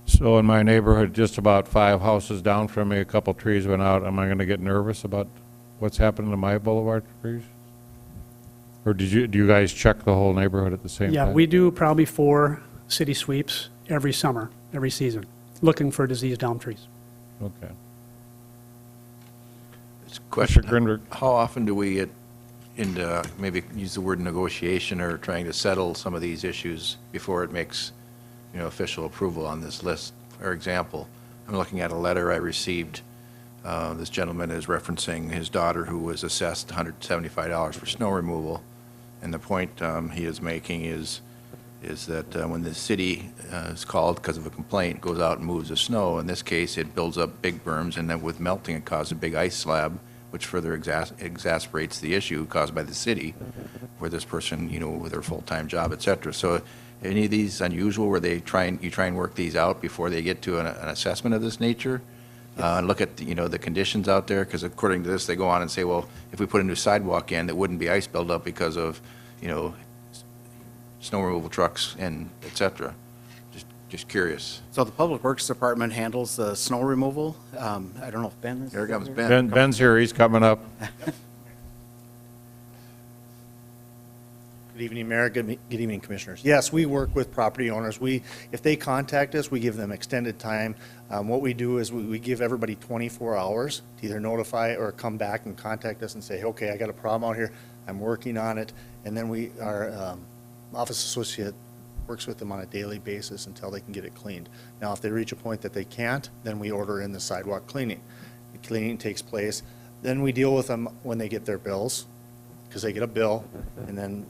So in my neighborhood, just about 5 houses down from me, a couple trees went out. Am I going to get nervous about what's happening to my boulevard trees? Or do you guys check the whole neighborhood at the same time? Yeah, we do probably 4 city sweeps every summer, every season, looking for diseased elm trees. Okay. It's a question. Mr. Grinberg. How often do we get into, maybe use the word negotiation or trying to settle some of these issues before it makes, official approval on this list? For example, I'm looking at a letter I received. This gentleman is referencing his daughter who was assessed $175 for snow removal. And the point he is making is that when the city is called because of a complaint, goes out and moves the snow. In this case, it builds up big berms, and then with melting, it causes a big ice slab, which further exacerbates the issue caused by the city, where this person, with their full-time job, et cetera. So any of these unusual where you try and work these out before they get to an assessment of this nature? And look at, the conditions out there, because according to this, they go on and say, well, if we put a new sidewalk in, that wouldn't be ice buildup because of, snow removal trucks and et cetera. Just curious. So the Public Works Department handles the snow removal. I don't know if Ben is. Here comes Ben. Ben's here, he's coming up. Good Good evening, Mayor. Good evening, Commissioners. Yes, we work with property owners. If they contact us, we give them extended time. What we do is we give everybody 24 hours to either notify or come back and contact us and say, okay, I got a problem out here, I'm working on it. And then our office associate works with them on a daily basis until they can get it cleaned. Now, if they reach a point that they can't, then we order in the sidewalk cleaning. The cleaning takes place. Then we deal with them when they get their bills, because they get a bill, and then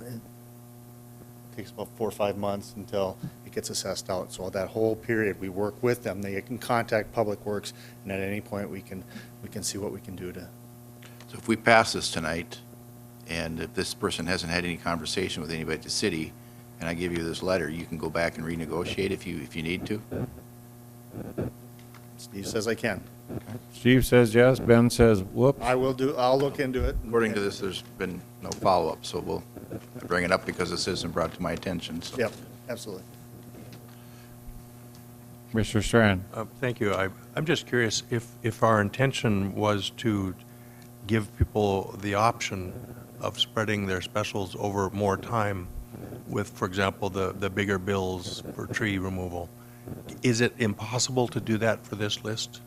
it takes about 4 or 5 months until it gets assessed out. So that whole period, we work with them. They can contact Public Works, and at any point, we can see what we can do to. So if we pass this tonight, and if this person hasn't had any conversation with anybody at the city, and I give you this letter, you can go back and renegotiate if you need to? Steve says I can. Steve says yes, Ben says whoops. I'll look into it. According to this, there's been no follow-up, so I bring it up because this isn't brought to my attention, so. Yep, absolutely. Mr. Strand. Thank you. I'm just curious if our intention was to give people the option of spreading their specials over more time with, for example, the bigger bills for tree removal. Is it impossible to do that for this list?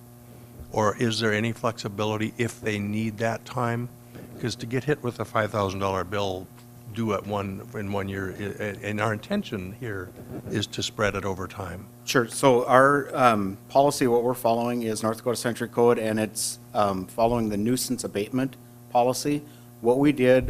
Or is there any flexibility if they need that time? Because to get hit with a $5,000 bill due in 1 year, and our intention here is to spread it over time. Sure. So our policy, what we're following is North Dakota Century Code, and it's following the nuisance abatement policy. What we did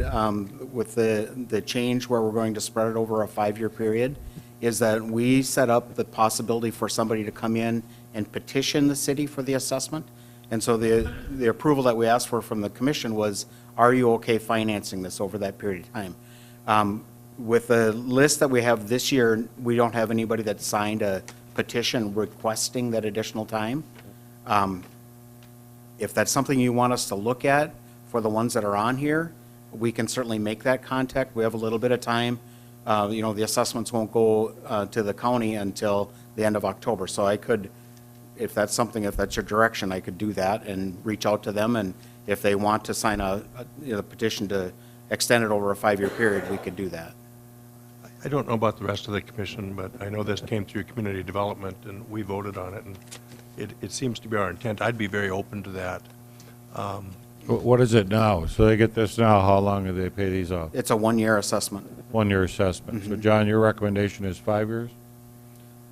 with the change where we're going to spread it over a 5-year period is that we set up the possibility for somebody to come in and petition the city for the assessment. And so the approval that we asked for from the commission was, are you okay financing this over that period of time? With the list that we have this year, we don't have anybody that signed a petition requesting that additional time. If that's something you want us to look at for the ones that are on here, we can certainly make that contact. We have a little bit of time. The assessments won't go to the county until the end of October. So I could, if that's your direction, I could do that and reach out to them. And if they want to sign a petition to extend it over a 5-year period, we could do that. I don't know about the rest of the commission, but I know this came through community development and we voted on it, and it seems to be our intent. I'd be very open to that. What is it now? So they get this now, how long do they pay these off? It's a 1-year assessment. 1-year assessment. So John, your recommendation is 5 years?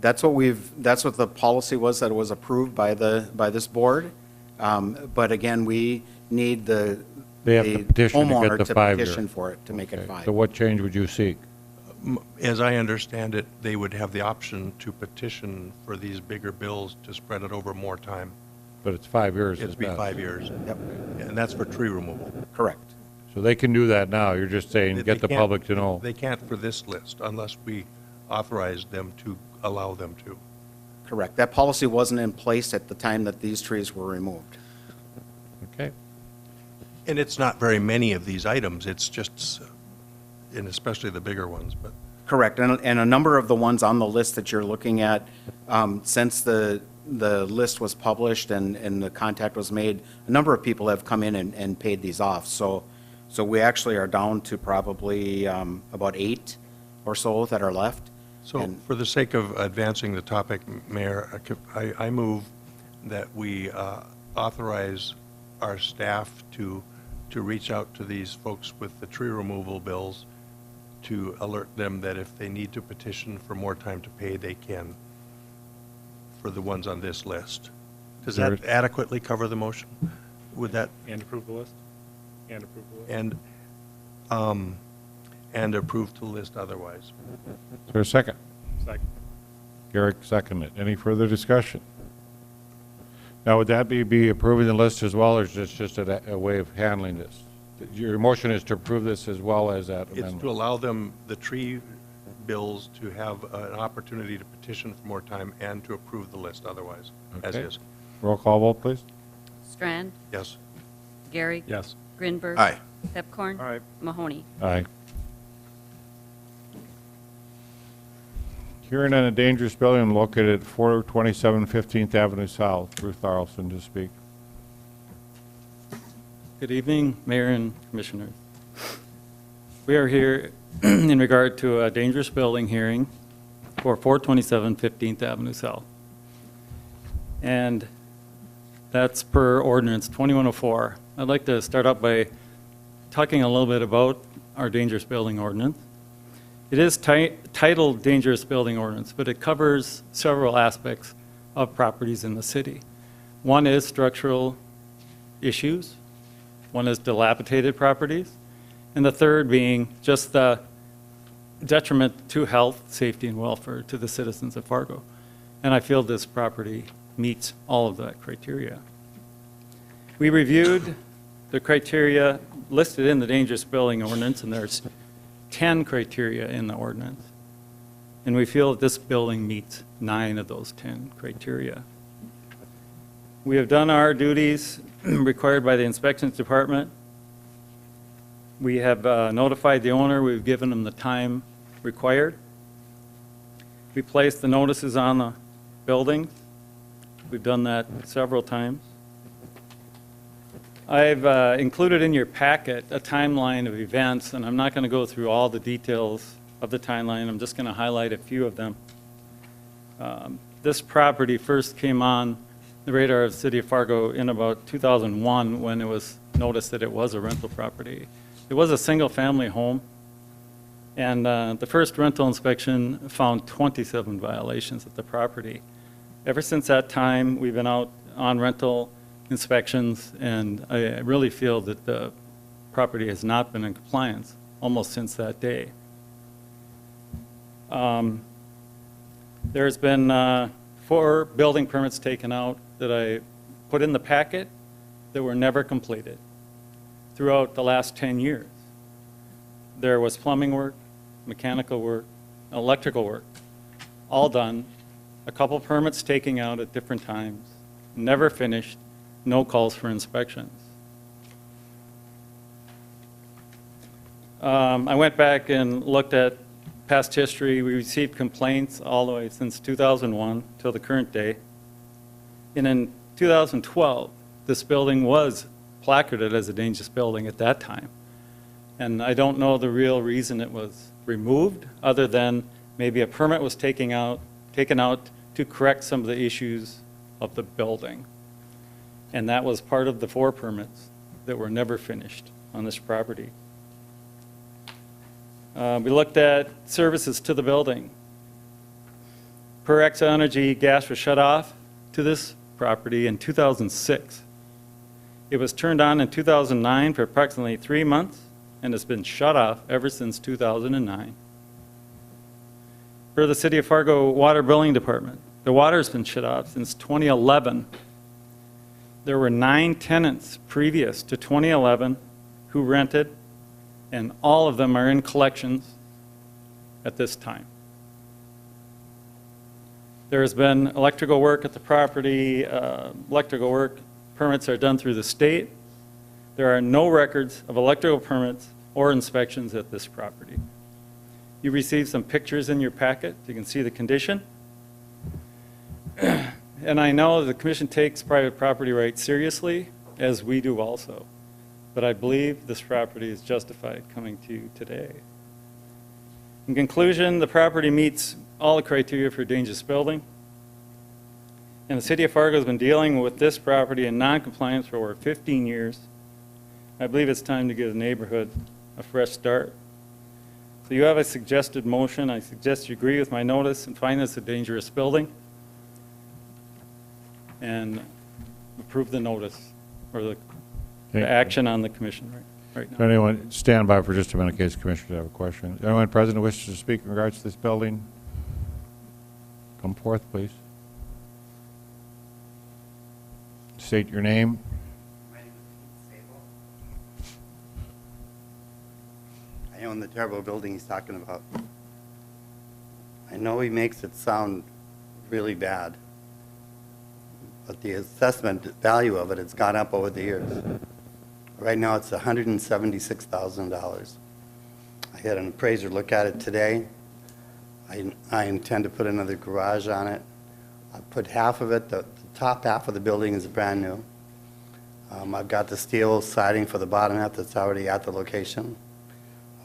That's what the policy was, that it was approved by this board. But again, we need the They have to petition to homeowner get the to 5 year. petition for it to make it 5. So what change would you seek? As I understand it, they would have the option to petition for these bigger bills to spread it over more time. But it's 5 years. It'd be 5 years. Yep. And that's for tree removal. Correct. So they can do that now. You're just saying, They get the can't- public to know. They can't for this list unless we authorize them to allow them to. Correct. That policy wasn't in place at the time that these trees were removed. Okay. And it's not very many of these items. It's just, and especially the bigger ones, but. Correct. And a number of the ones on the list that you're looking at, since the list was published and the contact was made, a number of people have come in and paid these off. So we actually are down to probably about 8 or so that are left. So And- for the sake of advancing the topic, Mayor, I move that we authorize our staff to reach out to these folks with the tree removal bills to alert them that if they need to petition for more time to pay, they can for the ones on this list. Does that adequately cover the motion? Would that? And approve the list? And approve the list? And approve the list otherwise. Is there a second? Second. Garrick seconded. Any further discussion? Now, would that be approving the list as well, or is this just a way of handling this? Your motion is to approve this as well as that It's amendment? to allow them, the tree bills, to have an opportunity to petition for more time and to approve the list otherwise, as Okay. is. Roll call vote, please. Strand, Yes. Gary. Yes. Grinberg. Aye. Pepcorn. Aye. Mahoney. Aye. Hearing on a dangerous building located at 427 15th Avenue South. Bruce Arlson to speak. Good evening, Mayor and Commissioners. We are here in regard to a dangerous building hearing for 427 15th Avenue South. And that's per ordinance 2104. I'd like to start out by talking a little bit about our dangerous building ordinance. It is titled dangerous building ordinance, but it covers several aspects of properties in the city. One is structural issues, one is dilapidated properties, and the third being just the detriment to health, safety, and welfare to the citizens of Fargo. And I feel this property meets all of that criteria. We reviewed the criteria listed in the dangerous building ordinance, and there's 10 criteria in the ordinance. And we feel that this building meets 9 of those 10 criteria. We have done our duties required by the inspections department. We have notified the owner. We've given them the time required. We placed the notices on the buildings. We've done that several times. I've included in your packet a timeline of events, and I'm not going to go through all the details of the timeline. I'm just going to highlight a few of them. This property first came on the radar of the city of Fargo in about 2001 when it was noticed that it was a rental property. It was a single-family home, and the first rental inspection found 27 violations at the property. Ever since that time, we've been out on rental inspections, and I really feel that the property has not been in compliance almost since that day. There's been 4 building permits taken out that I put in the packet that were never completed throughout the last 10 years. There was plumbing work, mechanical work, electrical work, all done. A couple permits taken out at different times, never finished, no calls for inspections. I went back and looked at past history. We received complaints all the way since 2001 till the current day. And in 2012, this building was placarded as a dangerous building at that time. And I don't know the real reason it was removed, other than maybe a permit was taken out to correct some of the issues of the building. And that was part of the 4 permits that were never finished on this property. We looked at services to the building. Per Exxon Energy, gas was shut off to this property in 2006. It was turned on in 2009 for approximately 3 months, and it's been shut off ever since 2009. For the City of Fargo Water Billing Department, the water's been shut off since 2011. There were 9 tenants previous to 2011 who rented, and all of them are in collections at this time. There has been electrical work at the property. Electrical work permits are done through the state. There are no records of electrical permits or inspections at this property. You received some pictures in your packet. You can see the condition. And I know the commission takes private property rights seriously, as we do also. But I believe this property is justified coming to you today. In conclusion, the property meets all the criteria for dangerous building. And the City of Fargo has been dealing with this property in non-compliance for over 15 years. I believe it's time to give the neighborhood a fresh start. So you have a suggested motion. I suggest you agree with my notice and find this a dangerous building and approve the notice or the action on the commission right now. Anyone, stand by for just a minute in case commissioners have a question. Anyone present who wishes to speak in regards to this building? Come forth, please. State your name. My name is Pete Sable. I own the terrible building he's talking about. I know he makes it sound really bad, but the assessment value of it has gone up over the years. Right now, it's $176,000. I had an appraiser look at it today. I intend to put another garage on it. I put half of it, the top half of the building is brand new. I've got the steel siding for the bottom half that's already at the location.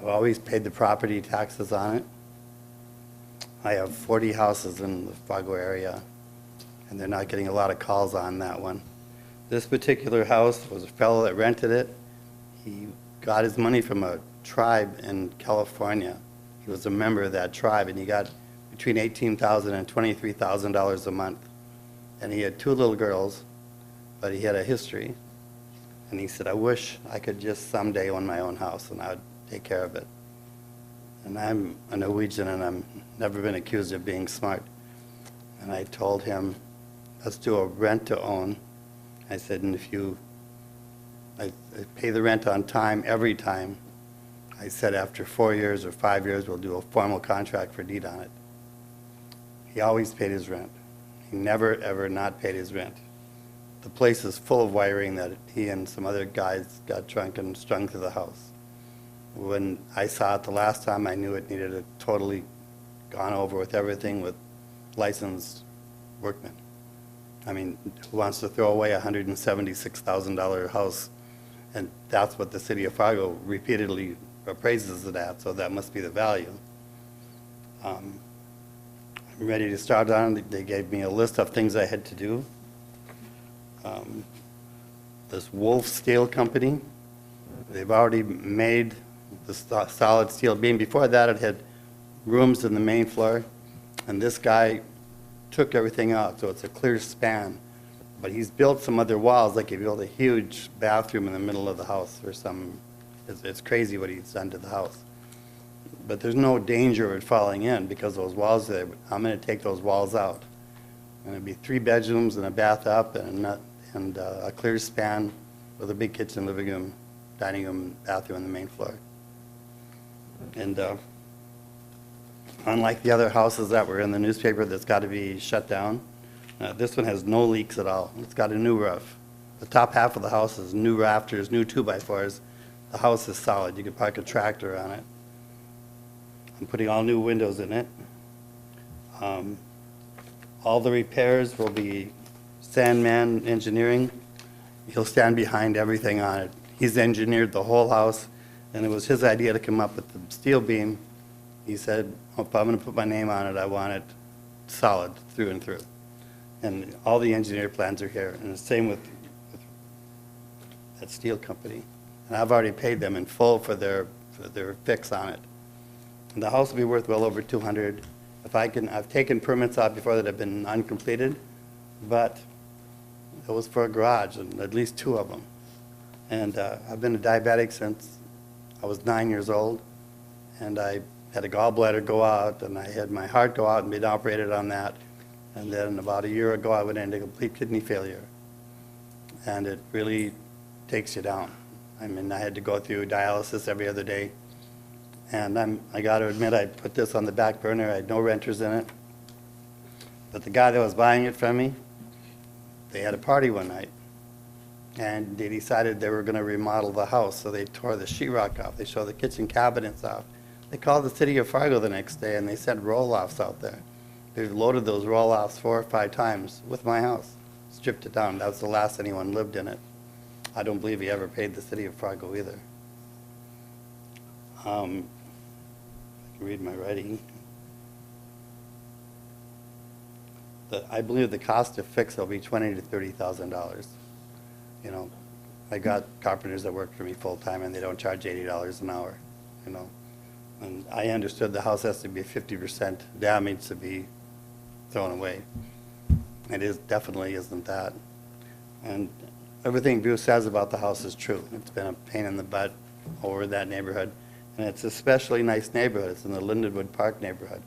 I've always paid the property taxes on it. I have 40 houses in the Fargo area, and they're not getting a lot of calls on that one. This particular house was a fellow that rented it. He got his money from a tribe in California. He was a member of that tribe, and he got between $18,000 and $23,000 a month. And he had 2 little girls, but he had a history. And he said, I wish I could just someday own my own house, and I would take care of it. And I'm a Norwegian, and I've never been accused of being smart. And I told him, let's do a rent-to-own. I said, and if I pay the rent on time every time. I said after 4 years or 5 years, we'll do a formal contract for deed on it. He always paid his rent. He never, ever not paid his rent. The place is full of wiring that he and some other guys got drunk and strung to the house. When I saw it the last time, I knew it needed to totally gone over with everything with licensed workmen. I mean, who wants to throw away a $176,000 house? And that's what the city of Fargo repeatedly appraises it at, so that must be the value. I'm ready to start on it. They gave me a list of things I had to do. This Wolf Steel Company, they've already made the solid steel beam. Before that, it had rooms in the main floor, and this guy took everything out, so it's a clear span. But he's built some other walls, like he built a huge bathroom in the middle of the house or some, it's crazy what he's done to the house. But there's no danger of it falling in because those walls there, I'm gonna take those walls out. And it'd be 3 bedrooms and a bath up and a clear span with a big kitchen, living room, dining room, bathroom on the main floor. And unlike the other houses that were in the newspaper that's got to be shut down, this one has no leaks at all. It's got a new roof. The top half of the house is new rafters, new 2x4s. The house is solid. You could park a tractor on it. I'm putting all new windows in it. All the repairs will be Sandman Engineering. He'll stand behind everything on it. He's engineered the whole house, and it was his idea to come up with the steel beam. He said, if I'm going to put my name on it, I want it solid through and through. And all the engineer plans are here, and the same with that steel company. And I've already paid them in full for their fix on it. And the house will be worth well over 200. If I can, I've taken permits out before that have been uncompleted, but it was for a garage, and at least 2 of them. And I've been a diabetic since I was 9 years old, and I had a gallbladder go out, and I had my heart go out and been operated on that. And then about a year ago, I went into complete kidney failure. And it really takes you down. I mean, I had to go through dialysis every other day. And I got to admit, I put this on the back burner. I had no renters in it. But the guy that was buying it from me, they had a party one night. And they decided they were going to remodel the house. So they tore the sheetrock off. They showed the kitchen cabinets off. They called the city of Fargo the next day, and they sent roll-offs out there. They've loaded those roll-offs 4 or 5 times with my house, stripped it down. That was the last anyone lived in it. I don't believe he ever paid the city of Fargo either. I can read my writing. I believe the cost to fix will be $20,000 to $30,000. You know, I got carpenters that work for me full-time, and they don't charge $80 an hour, you know. And I understood the house has to be 50% damaged to be thrown away. It definitely isn't that. And everything Bruce says about the house is true. It's been a pain in the butt over that neighborhood. And it's a especially nice neighborhood. It's in the Lindenwood Park neighborhood.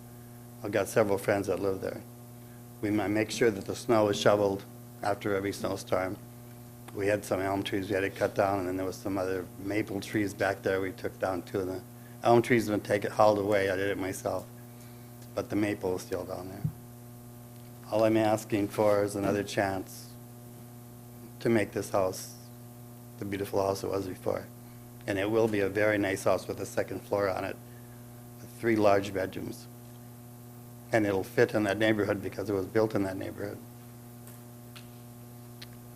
I've got several friends that live there. We might make sure that the snow is shoveled after every snowstorm. We had some elm trees we had to cut down, and then there was some other maple trees back there we took down too. The elm trees have been hauled away. I did it myself. But the maple is still down there. All I'm asking for is another chance to make this house the beautiful house it was before. And it will be a very nice house with a 2nd floor on it, with 3 large bedrooms. And it'll fit in that neighborhood because it was built in that neighborhood.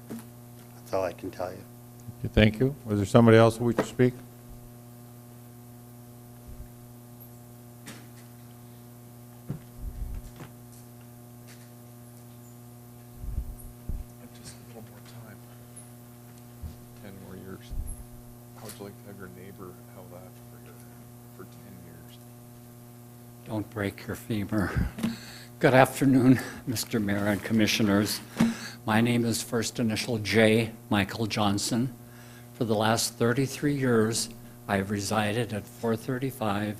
That's all I can tell you. Okay, thank you. Was there somebody else who wished to speak? ever held that for 10 years. Don't break your femur. Good afternoon, Mr. Mayor and Commissioners. My name is first initial J. Michael Johnson. For the last 33 years, I have resided at 435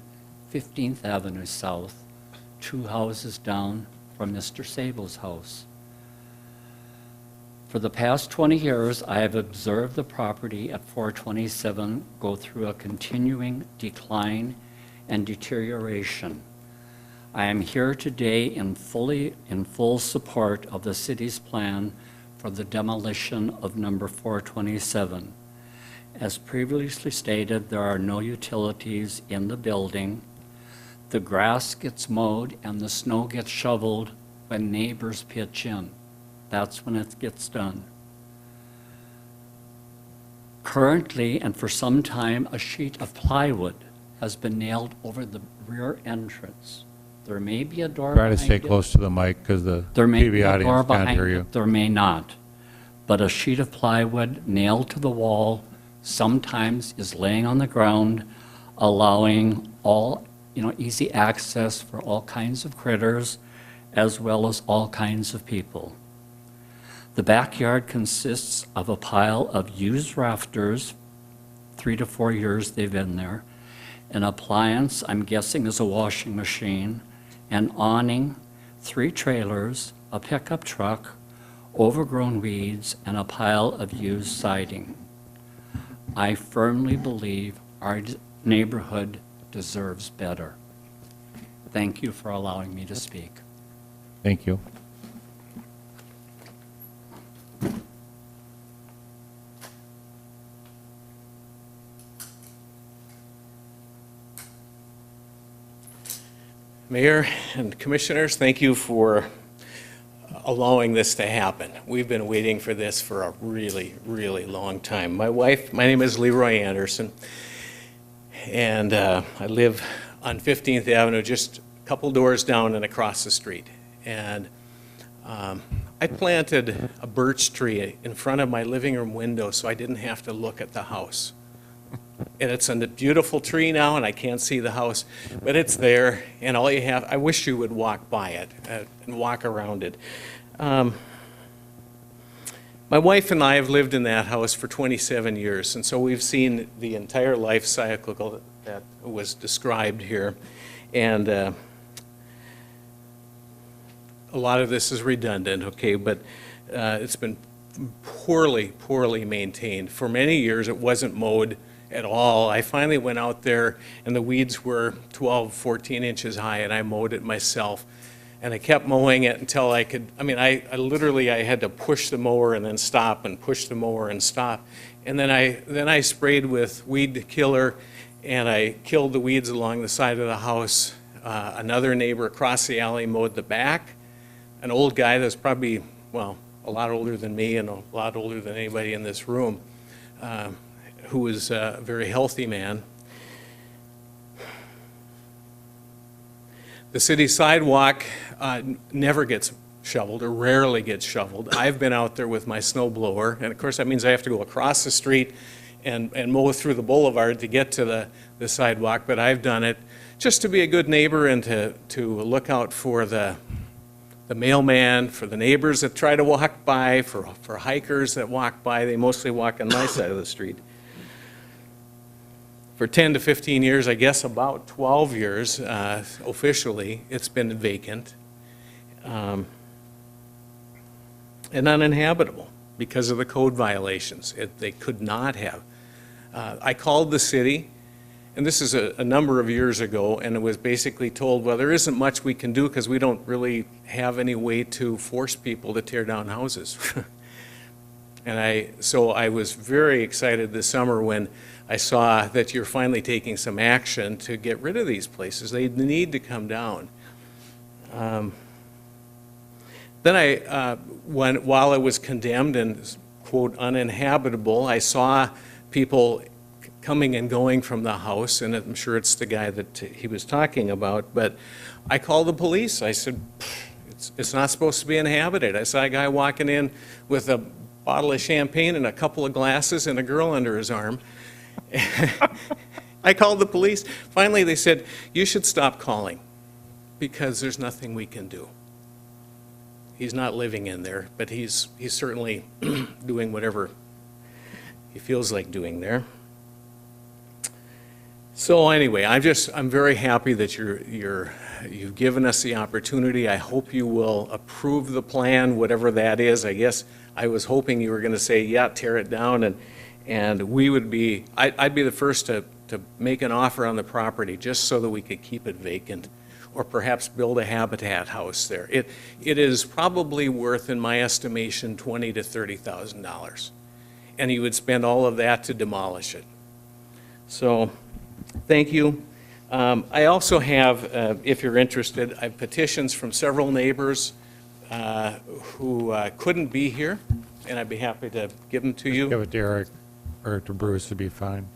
15th Avenue South, 2 houses down from Mr. Sable's house. For the past 20 years, I have observed the property at 427 go through a continuing decline and deterioration. I am here today in full support of the city's plan for the demolition of number 427. As previously stated, there are no utilities in the building. The grass gets mowed and the snow gets shoveled when neighbors pitch in. That's when it gets done. Currently, and for some time, a sheet of plywood has been nailed over the rear entrance. There may be a door Try to behind stay it. close to the mic because the There may TV be a door audience can't behind hear you. it, there may not. But a sheet of plywood nailed to the wall sometimes is laying on the ground, allowing all, easy access for all kinds of critters, as well as all kinds of people. The backyard consists of a pile of used rafters, 3 to 4 years they've been there, an appliance, I'm guessing is a washing machine, an awning, 3 trailers, a pickup truck, overgrown weeds, and a pile of used siding. I firmly believe our neighborhood deserves better. Thank you for allowing me to speak. Thank you. Mayor and Commissioners, thank you for allowing this to happen. We've been waiting for this for a really, really long time. My name is Leroy Anderson, and I live on 15th Avenue, just a couple doors down and across the street. And I planted a birch tree in front of my living room window so I didn't have to look at the house. And it's a beautiful tree now, and I can't see the house, but it's there, and all you have, I wish you would walk by it and walk around it. My wife and I have lived in that house for 27 years, and so we've seen the entire life cycle that was described here. And a lot of this is redundant, okay, but it's been poorly maintained. For many years, it wasn't mowed at all. I finally went out there and the weeds were 12, 14 inches high, and I mowed it myself. And I kept mowing it until I could, I literally had to push the mower and then stop and push the mower and stop. And then I sprayed with weed killer, and I killed the weeds along the side of the house. Another neighbor across the alley mowed the back. An old guy that's probably, well, a lot older than me and a lot older than anybody in this room, who was a very healthy man. The city sidewalk never gets shoveled, or rarely gets shoveled. I've been out there with my snow blower, and of course that means I have to go across the street and mow through the boulevard to get to the sidewalk, but I've done it just to be a good neighbor and to look out for the mailman, for the neighbors that try to walk by, for hikers that walk by. They mostly walk on my side of the street. For 10 to 15 years, I guess about 12 years officially, it's been vacant and uninhabitable because of the code violations. They could not have. I called the city, and this is a number of years ago, and it was basically told, well, there isn't much we can do because we don't really have any way to force people to tear down houses. And so I was very excited this summer when I saw that you're finally taking some action to get rid of these places. They need to come down. Then while I was condemned and, quote, uninhabitable, I saw people coming and going from the house, and I'm sure it's the guy that he was talking about, but I called the police. I said, it's not supposed to be inhabited. I saw a guy walking in with a bottle of champagne and a couple of glasses and a girl under his arm. I called the police. Finally, they said, you should stop calling because there's nothing we can do. He's not living in there, but he's certainly doing whatever he feels like doing there. So anyway, I'm very happy that you've given us the opportunity. I hope you will approve the plan, whatever that is. I guess I was hoping you were going to say, yeah, tear it down, and I'd be the first to make an offer on the property just so that we could keep it vacant, or perhaps build a habitat house there. It is probably worth, in my estimation, $20,000 to $30,000. And you would spend all of that to demolish it. So, thank you. I also have, if you're interested, I have petitions from several neighbors who couldn't be here, and I'd be happy to give them to you. Give it to Eric or to Bruce to be fine.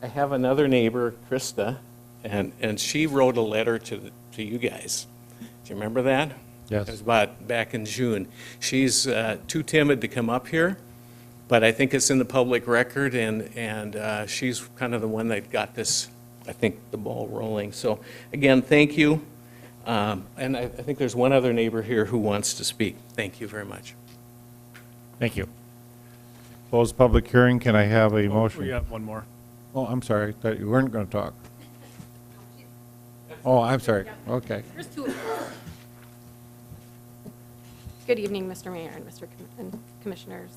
I have another neighbor, Krista, and she wrote a letter to you guys. Do you remember that? Yes. It was back in June. She's too timid to come up here, but I think it's in the public record, and she's kind of the one that got this, I think, the ball rolling. So again, thank you. And I think there's one other neighbor here who wants to speak. Thank you very much. Thank you. Closed public hearing. Can I have a motion? We got one more. Oh, I'm sorry. Thought you weren't going to talk. Oh, I'm sorry. Okay. There's two of them. Good evening, Mr. Mayor and Commissioners.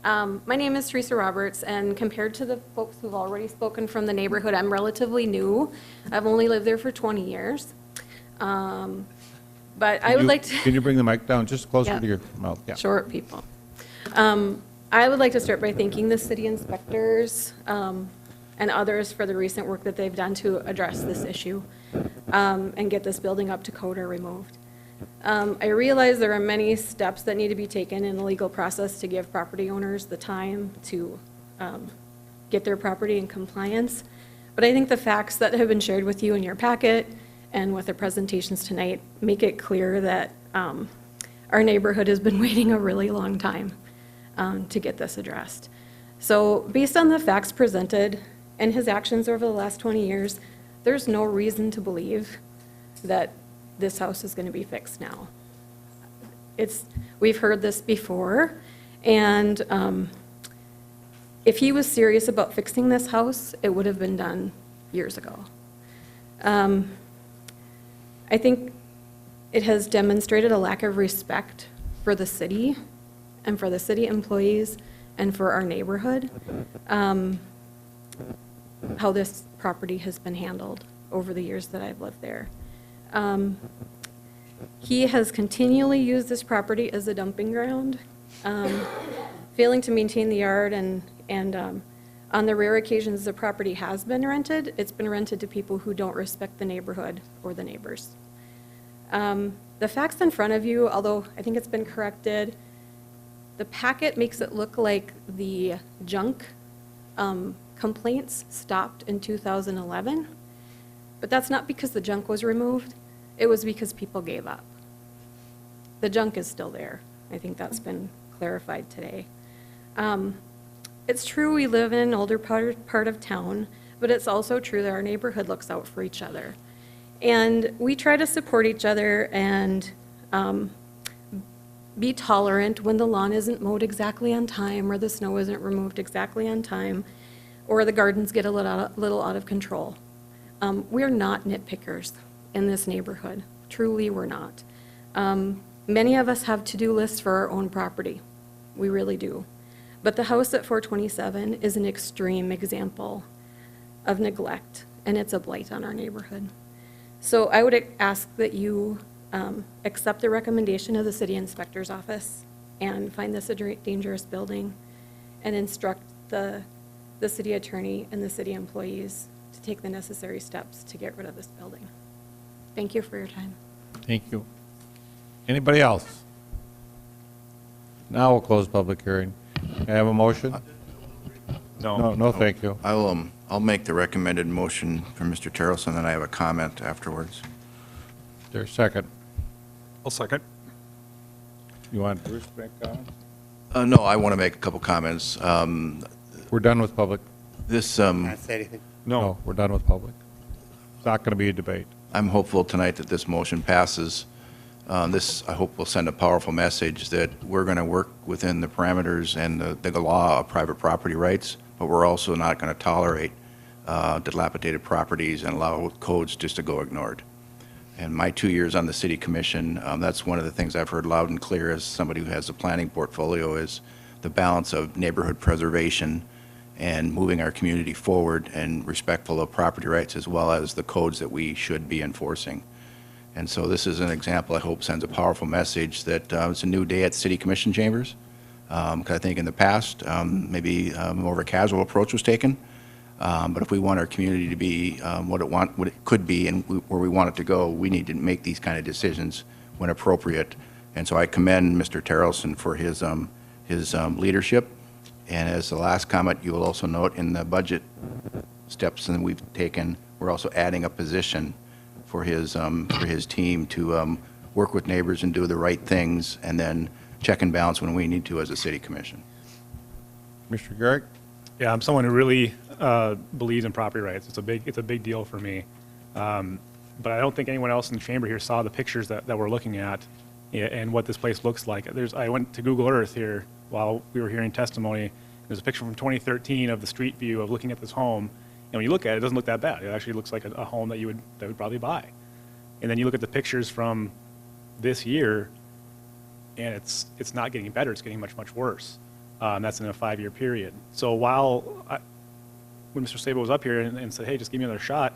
My name is Teresa Roberts, and compared to the folks who've already spoken from the neighborhood, I'm relatively new. I've only lived there for 20 years. But I would like to... Can you bring the mic down just closer Yeah. to your mouth? Yeah. Short people. I would like to start by thanking the city inspectors and others for the recent work that they've done to address this issue and get this building up to code or removed. I realize there are many steps that need to be taken in the legal process to give property owners the time to get their property in compliance, but I think the facts that have been shared with you in your packet and with the presentations tonight make it clear that our neighborhood has been waiting a really long time to get this addressed. So based on the facts presented and his actions over the last 20 years, there's no reason to believe that this house is going to be fixed now. We've heard this before, and if he was serious about fixing this house, it would have been done years ago. I think it has demonstrated a lack of respect for the city and for the city employees and for our neighborhood, how this property has been handled over the years that I've lived there. He has continually used this property as a dumping ground, failing to maintain the yard, and on the rare occasions the property has been rented, it's been rented to people who don't respect the neighborhood or the neighbors. The facts in front of you, although I think it's been corrected, the packet makes it look like the junk complaints stopped in 2011, but that's not because the junk was removed. It was because people gave up. The junk is still there. I think that's been clarified today. It's true we live in an older part of town, but it's also true that our neighborhood looks out for each other. And we try to support each other and be tolerant when the lawn isn't mowed exactly on time, or the snow isn't removed exactly on time, or the gardens get a little out of control. We're not nitpickers in this neighborhood. Truly, we're not. Many of us have to-do lists for our own property. We really do. But the house at 427 is an extreme example of neglect, and it's a blight on our neighborhood. So I would ask that you accept the recommendation of the city inspector's office and find this a dangerous building, and instruct the city attorney and the city employees to take the necessary steps to get rid of this building. Thank you for your time. Thank you. Anybody else? Now we'll close public hearing. Can I have a motion? No, thank you. I'll make the recommended motion for Mr. Terrellson, and I have a comment afterwards. There's a second. I'll second. You want Bruce to make comment? No, I want to make a couple comments. We're done with public. This, Can I say anything? No, we're done with public. It's not going to be a debate. I'm hopeful tonight that this motion passes. This, I hope, will send a powerful message that we're going to work within the parameters and the law of private property rights, but we're also not going to tolerate dilapidated properties and allow codes just to go ignored. And my 2 years on the city commission, that's one of the things I've heard loud and clear as somebody who has a planning portfolio is the balance of neighborhood preservation and moving our community forward and respectful of property rights as well as the codes that we should be enforcing. And so this is an example I hope sends a powerful message that it's a new day at city commission chambers. 'Cause I think in the past, maybe more of a casual approach was taken. But if we want our community to be what it could be and where we want it to go, we need to make these kind of decisions when appropriate. And so I commend Mr. Terrelson for his leadership. And as the last comment, you will also note in the budget steps that we've taken, we're also adding a position for his team to work with neighbors and do the right things, and then check and balance when we need to as a city commission. Mr. Garrick? Yeah, I'm someone who really believes in property rights. It's a big deal for me. But I don't think anyone else in the chamber here saw the pictures that we're looking at and what this place looks like. I went to Google Earth here while we were hearing testimony. There's a picture from 2013 of the street view of looking at this home. And when you look at it, it doesn't look that bad. It actually looks like a home that would probably buy. And then you look at the pictures from this year, and it's not getting better. It's getting much, much worse. That's in a 5-year period. So when Mr. Sabo was up here and said, hey, just give me another shot,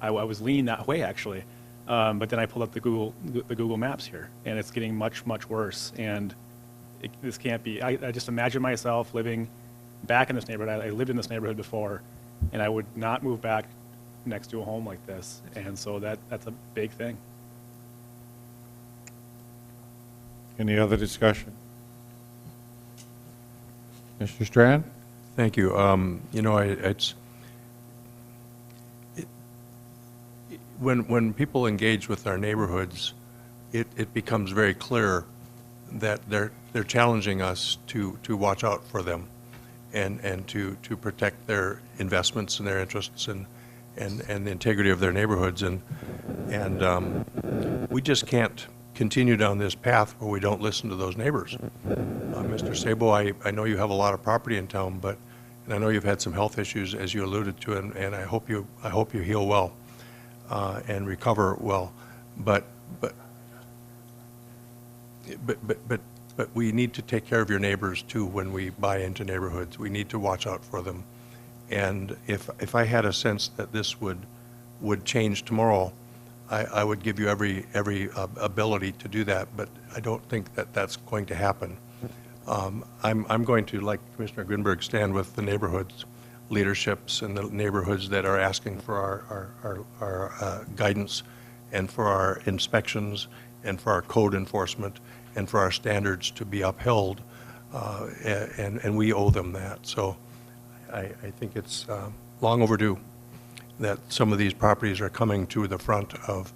I was leaning that way, actually. But then I pulled up the Google Maps here, and it's getting much, much worse. And this can't be. I just imagine myself living back in this neighborhood. I lived in this neighborhood before, and I would not move back next to a home like this. And so that's a big thing. Any other discussion? Mr. Strand? Thank you. When people engage with our neighborhoods, it becomes very clear that they're challenging us to watch out for them and to protect their investments and their interests and the integrity of their neighborhoods. And we just can't continue down this path where we don't listen to those neighbors. Mr. Sabo, I know you have a lot of property in town, and I know you've had some health issues, as you alluded to, and I hope you heal well and recover well. But we need to take care of your neighbors too when we buy into neighborhoods. We need to watch out for them. And if I had a sense that this would change tomorrow, I would give you every ability to do that, but I don't think that that's going to happen. I'm going to, like Commissioner Greenberg, stand with the neighborhoods leaderships and the neighborhoods that are asking for our guidance and for our inspections and for our code enforcement and for our standards to be upheld, and we owe them that. So I think it's long overdue that some of these properties are coming to the front of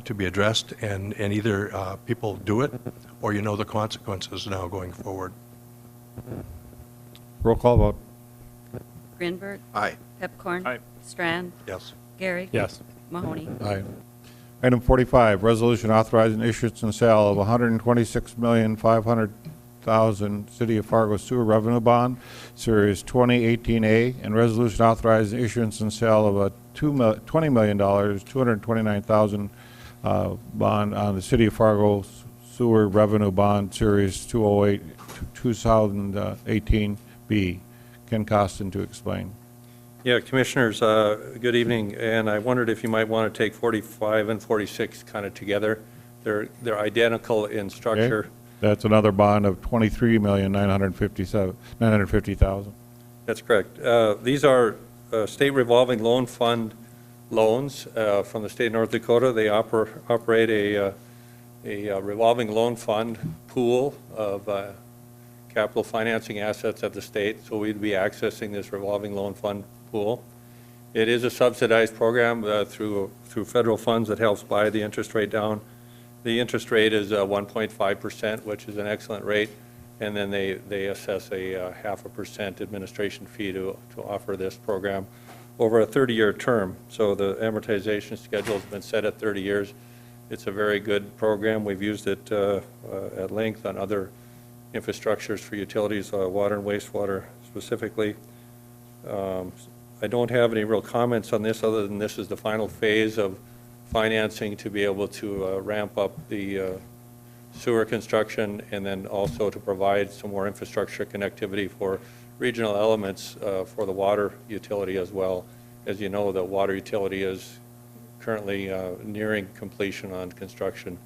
to be addressed, and either people do it or you know the consequences now going forward. Roll call vote. Greenberg. Aye. Pepcorn. Aye. Strand. Yes. Garrick. Yes. Mahoney. Aye. Item 45, resolution authorizing issuance and sale of $126,500,000 City of Fargo Sewer Revenue Bond, Series 2018A, and resolution authorizing issuance and sale of a $20 million, $229,000 bond on the City of Fargo Sewer Revenue Bond, Series 208, 2018B. Ken Costin to explain. Yeah, Commissioners, good evening, and I wondered if you might want to take 45 and 46 kind of together. They're identical in structure. Okay. That's another bond of $23,950,000. That's correct. These are state revolving loan fund loans from the state of North Dakota. They operate a revolving loan fund pool of capital financing assets at the state, so we'd be accessing this revolving loan fund pool. It is a subsidized program through federal funds that helps buy the interest rate down. The interest rate is 1.5%, which is an excellent rate and then they assess a 0.5% administration fee to offer this program over a 30-year term. So the amortization schedule has been set at 30 years. It's a very good program. We've used it at length on other infrastructures for utilities, water and wastewater specifically. I don't have any real comments on this other than this is the final phase of financing to be able to ramp up the sewer construction and then also to provide some more infrastructure connectivity for regional elements for the water utility as well. As you know, the water utility is currently nearing completion on construction.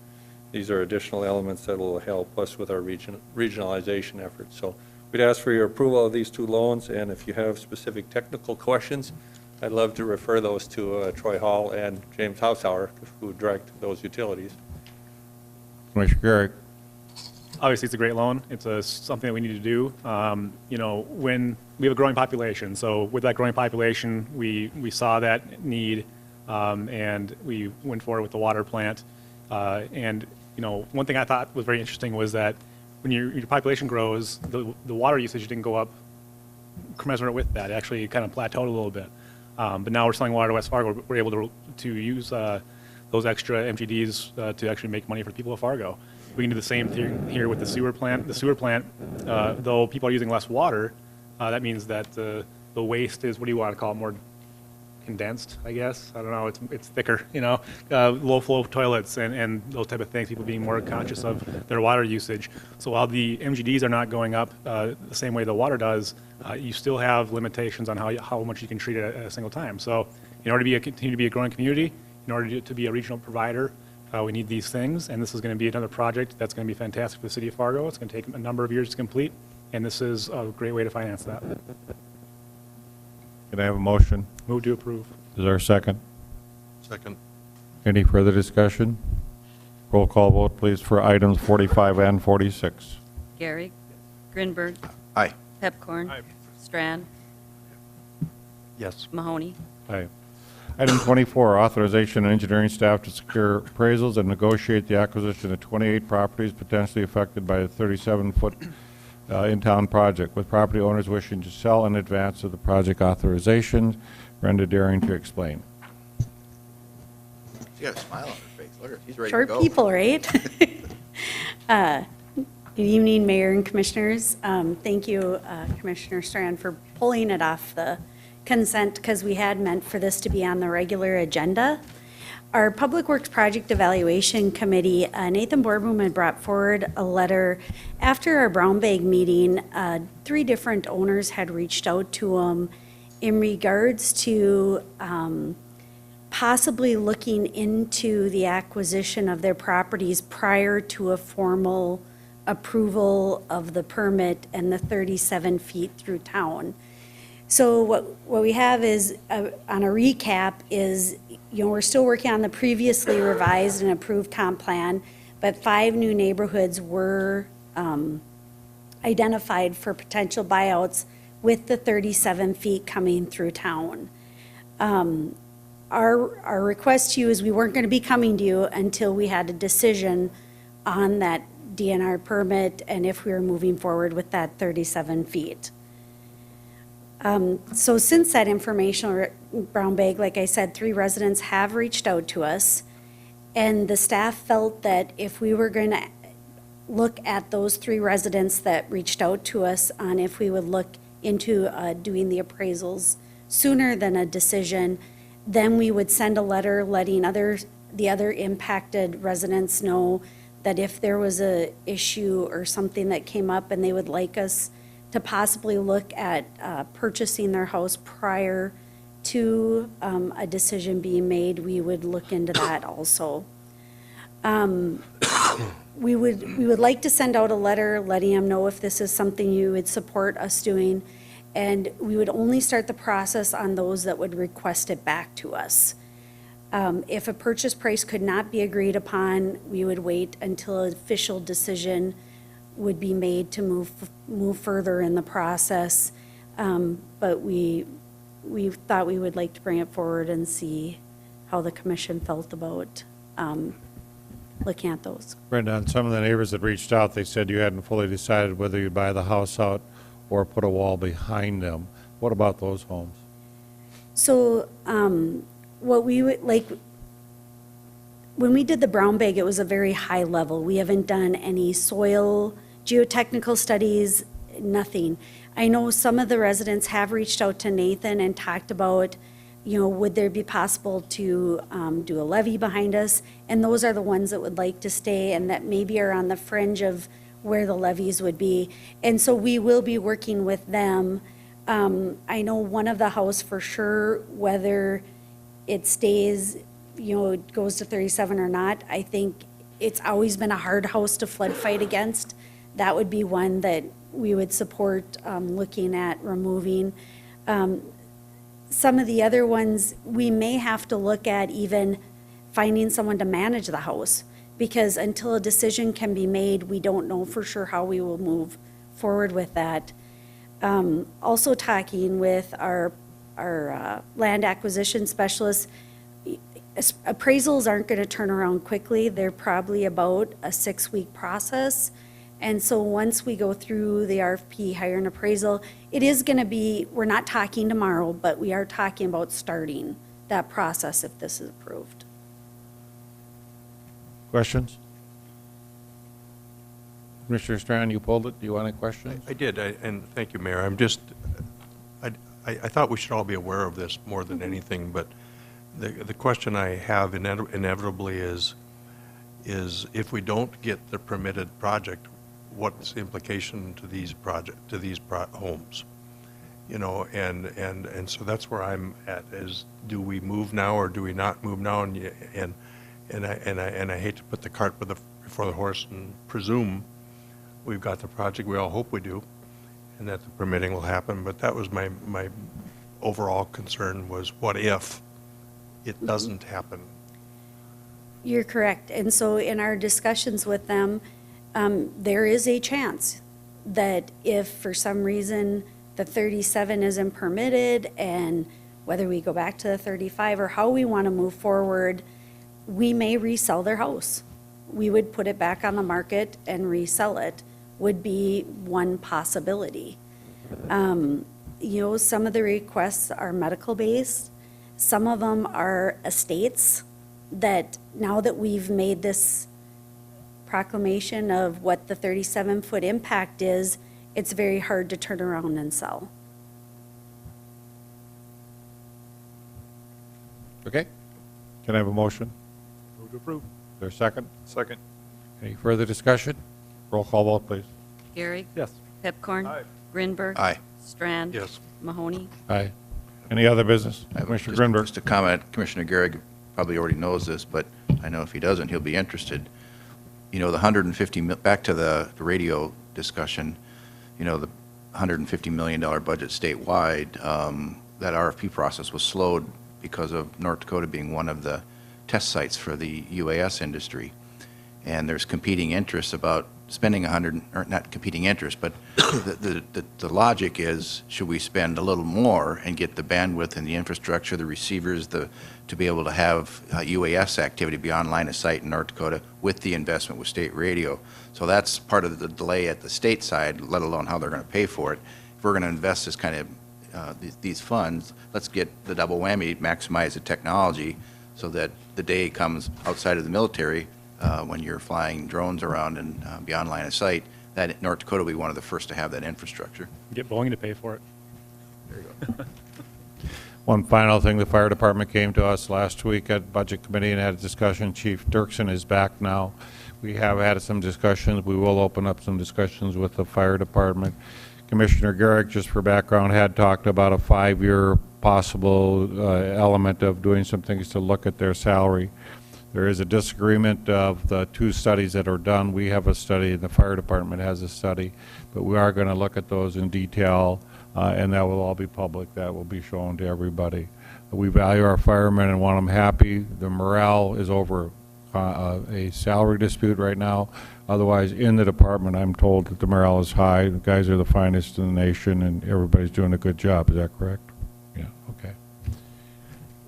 These are additional elements that will help us with our regionalization efforts. So we'd ask for your approval of these two loans, and if you have specific technical questions, I'd love to refer those to Troy Hall and James Hausauer, who direct those utilities. Commissioner Garrick. Obviously, it's a great loan. It's something that we need to do. You know, when we have a growing population, so with that growing population, we saw that need, and we went forward with the water plant. And you know, one thing I thought was very interesting was that when your population grows, the water usage didn't go up commensurate with that. It actually kind of plateaued a little bit. But now we're selling water to West Fargo. We're able to use those extra MGDs to actually make money for the people of Fargo. We can do the same thing here with the sewer plant. The sewer plant, though people are using less water, that means that the waste is, what do you want to call it, more condensed, I guess? I don't know, it's thicker, you know, low flow toilets and those type of things, people being more conscious of their water usage. So while the MGDs are not going up the same way the water does, you still have limitations on how much you can treat it at a single time. So in order to continue to be a growing community, in order to be a regional provider, we need these things, and this is going to be another project that's going to be fantastic for the city of Fargo. It's going to take a number of years to complete, and this is a great way to finance that. Can I have a motion? Move to approve. Is there a second? Second. Any further discussion? Roll call vote, please, for items 45 and 46. Gary. Grinberg. Aye. Pepcorn. Aye. Strand. Yes. Mahoney. Aye. Item 24, authorization and engineering staff to secure appraisals and negotiate the acquisition of 28 properties potentially affected by a 37-foot in-town project, with property owners wishing to sell in advance of the project authorization. Brenda Daring to explain. She got a smile on her face. Look, she's ready to Short go. people, right? Good evening, Mayor and Commissioners. Thank you, Commissioner Strand, for pulling it off the consent, because we had meant for this to be on the regular agenda. Our Public Works Project Evaluation Committee, Nathan Boardroom had brought forward a letter after our brown bag meeting. 3 different owners had reached out to him in regards to possibly looking into the acquisition of their properties prior to a formal approval of the permit and the 37 feet through town. So what we have is, on a recap, is, you know, we're still working on the previously revised and approved comp plan, but 5 new neighborhoods were identified for potential buyouts with the 37 feet coming through town. Our request to you is we weren't going to be coming to you until we had a decision on that DNR permit and if we were moving forward with that 37 feet. So since that informational brown bag, like I said, 3 residents have reached out to us, and the staff felt that if we were going to look at those 3 residents that reached out to us on if we would look into doing the appraisals sooner than a decision, then we would send a letter letting the other impacted residents know that if there was a issue or something that came up and they would like us to possibly look at purchasing their house prior to a decision being made, we would look into that also. We would like to send out a letter letting them know if this is something you would support us doing, and we would only start the process on those that would request it back to us. If a purchase price could not be agreed upon, we would wait until an official decision would be made to move further in the process. But we thought we would like to bring it forward and see how the commission felt about looking at those. Brenda, on some of the neighbors that reached out, they said you hadn't fully decided whether you'd buy the house out or put a wall behind them. What about those homes? So what we would, like, when we did the brown bag, it was a very high level. We haven't done any soil geotechnical studies, nothing. I know some of the residents have reached out to Nathan and talked about, you know, would there be possible to do a levee behind us? And those are the ones that would like to stay and that maybe are on the fringe of where the levees would be. And so we will be working with them. I know one of the house for sure, whether it stays, you know, it goes to 37 or not, I think it's always been a hard house to flood fight against. That would be one that we would support looking at removing. Some of the other ones, we may have to look at even finding someone to manage the house, because until a decision can be made, we don't know for sure how we will move forward with that. Also talking with our land acquisition specialists, appraisals aren't going to turn around quickly. They're probably about a 6-week process. And so once we go through the RFP, hire an appraisal, it is going to be, we're not talking tomorrow, but we are talking about starting that process if this is approved. Questions? Commissioner Strand, you pulled it. Do you want any questions? I did, and thank you, Mayor. I'm just, I thought we should all be aware of this more than anything, but the question I have inevitably is if we don't get the permitted project, what's the implication to these homes? You know, and so that's where I'm at, is do we move now or do we not move now? And I hate to put the cart before the horse and presume we've got the project, we all hope we do, and that the permitting will happen, but that was my overall concern, was what if it doesn't happen? You're correct. And so in our discussions with them, there is a chance that if for some reason the 37 isn't permitted, and whether we go back to the 35 or how we want to move forward, we may resell their house. We would put it back on the market and resell it, would be one possibility. You know, some of the requests are medical-based. Some of them are estates that now that we've made this proclamation of what the 37-foot impact is, it's very hard to turn around and sell. Okay. Can I have a motion? Move to approve. Is there a second? Second. Any further discussion? Roll call vote, please. Gary. Yes. Pepcorn. Aye. Grinberg. Aye. Strand. Yes. Mahoney. Aye. Any other business? Commissioner Grinberg. Just a comment, Commissioner Garrig probably already knows this, but I know if he doesn't, he'll be interested. You know, the 150, back to the radio discussion, you know, the $150 million budget statewide, that RFP process was slowed because of North Dakota being one of the test sites for the UAS industry. And there's competing interests about spending or not competing interests, but the logic is, should we spend a little more and get the bandwidth and the infrastructure, the receivers, to be able to have UAS activity beyond line of sight in North Dakota with the investment with state radio. So that's part of the delay at the state side, let alone how they're going to pay for it. If we're going to invest this kind of these funds, let's get the double whammy, maximize the technology so that the day comes outside of the military, when you're flying drones around and beyond line of sight, that North Dakota will be one of the first to have that infrastructure. Get Boeing to pay for it. There you go. One final thing, the fire department came to us last week at Budget Committee and had a discussion. Chief Dirksen is back now. We have had some discussions. We will open up some discussions with the fire department. Commissioner Garrick, just for background, had talked about a 5-year possible element of doing some things to look at their salary. There is a disagreement of the 2 studies that are done. We have a study, and the fire department has a study, but we are going to look at those in detail, and that will all be public. That will be shown to everybody. We value our firemen and want them happy. The morale is over a salary dispute right now. Otherwise, in the department, I'm told that the morale is high. The guys are the finest in the nation, and everybody's doing a good job. Is that correct? Yeah, okay.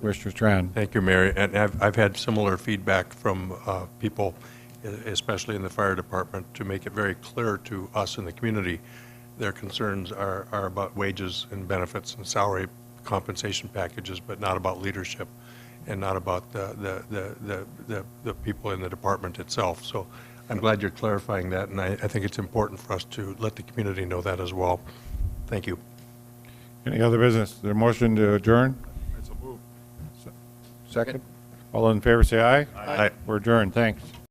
Commissioner Strand. Thank you, Mary. And I've had similar feedback from people especially in the fire department, to make it very clear to us in the community, their concerns are about wages and benefits and salary compensation packages, but not about leadership and not about the people in the department itself. So I'm glad you're clarifying that, and I think it's important for us to let the community know that as well. Thank you. Any other business? Is there a motion to adjourn? Second? All in favor, say aye. Aye. We're adjourned. Thanks.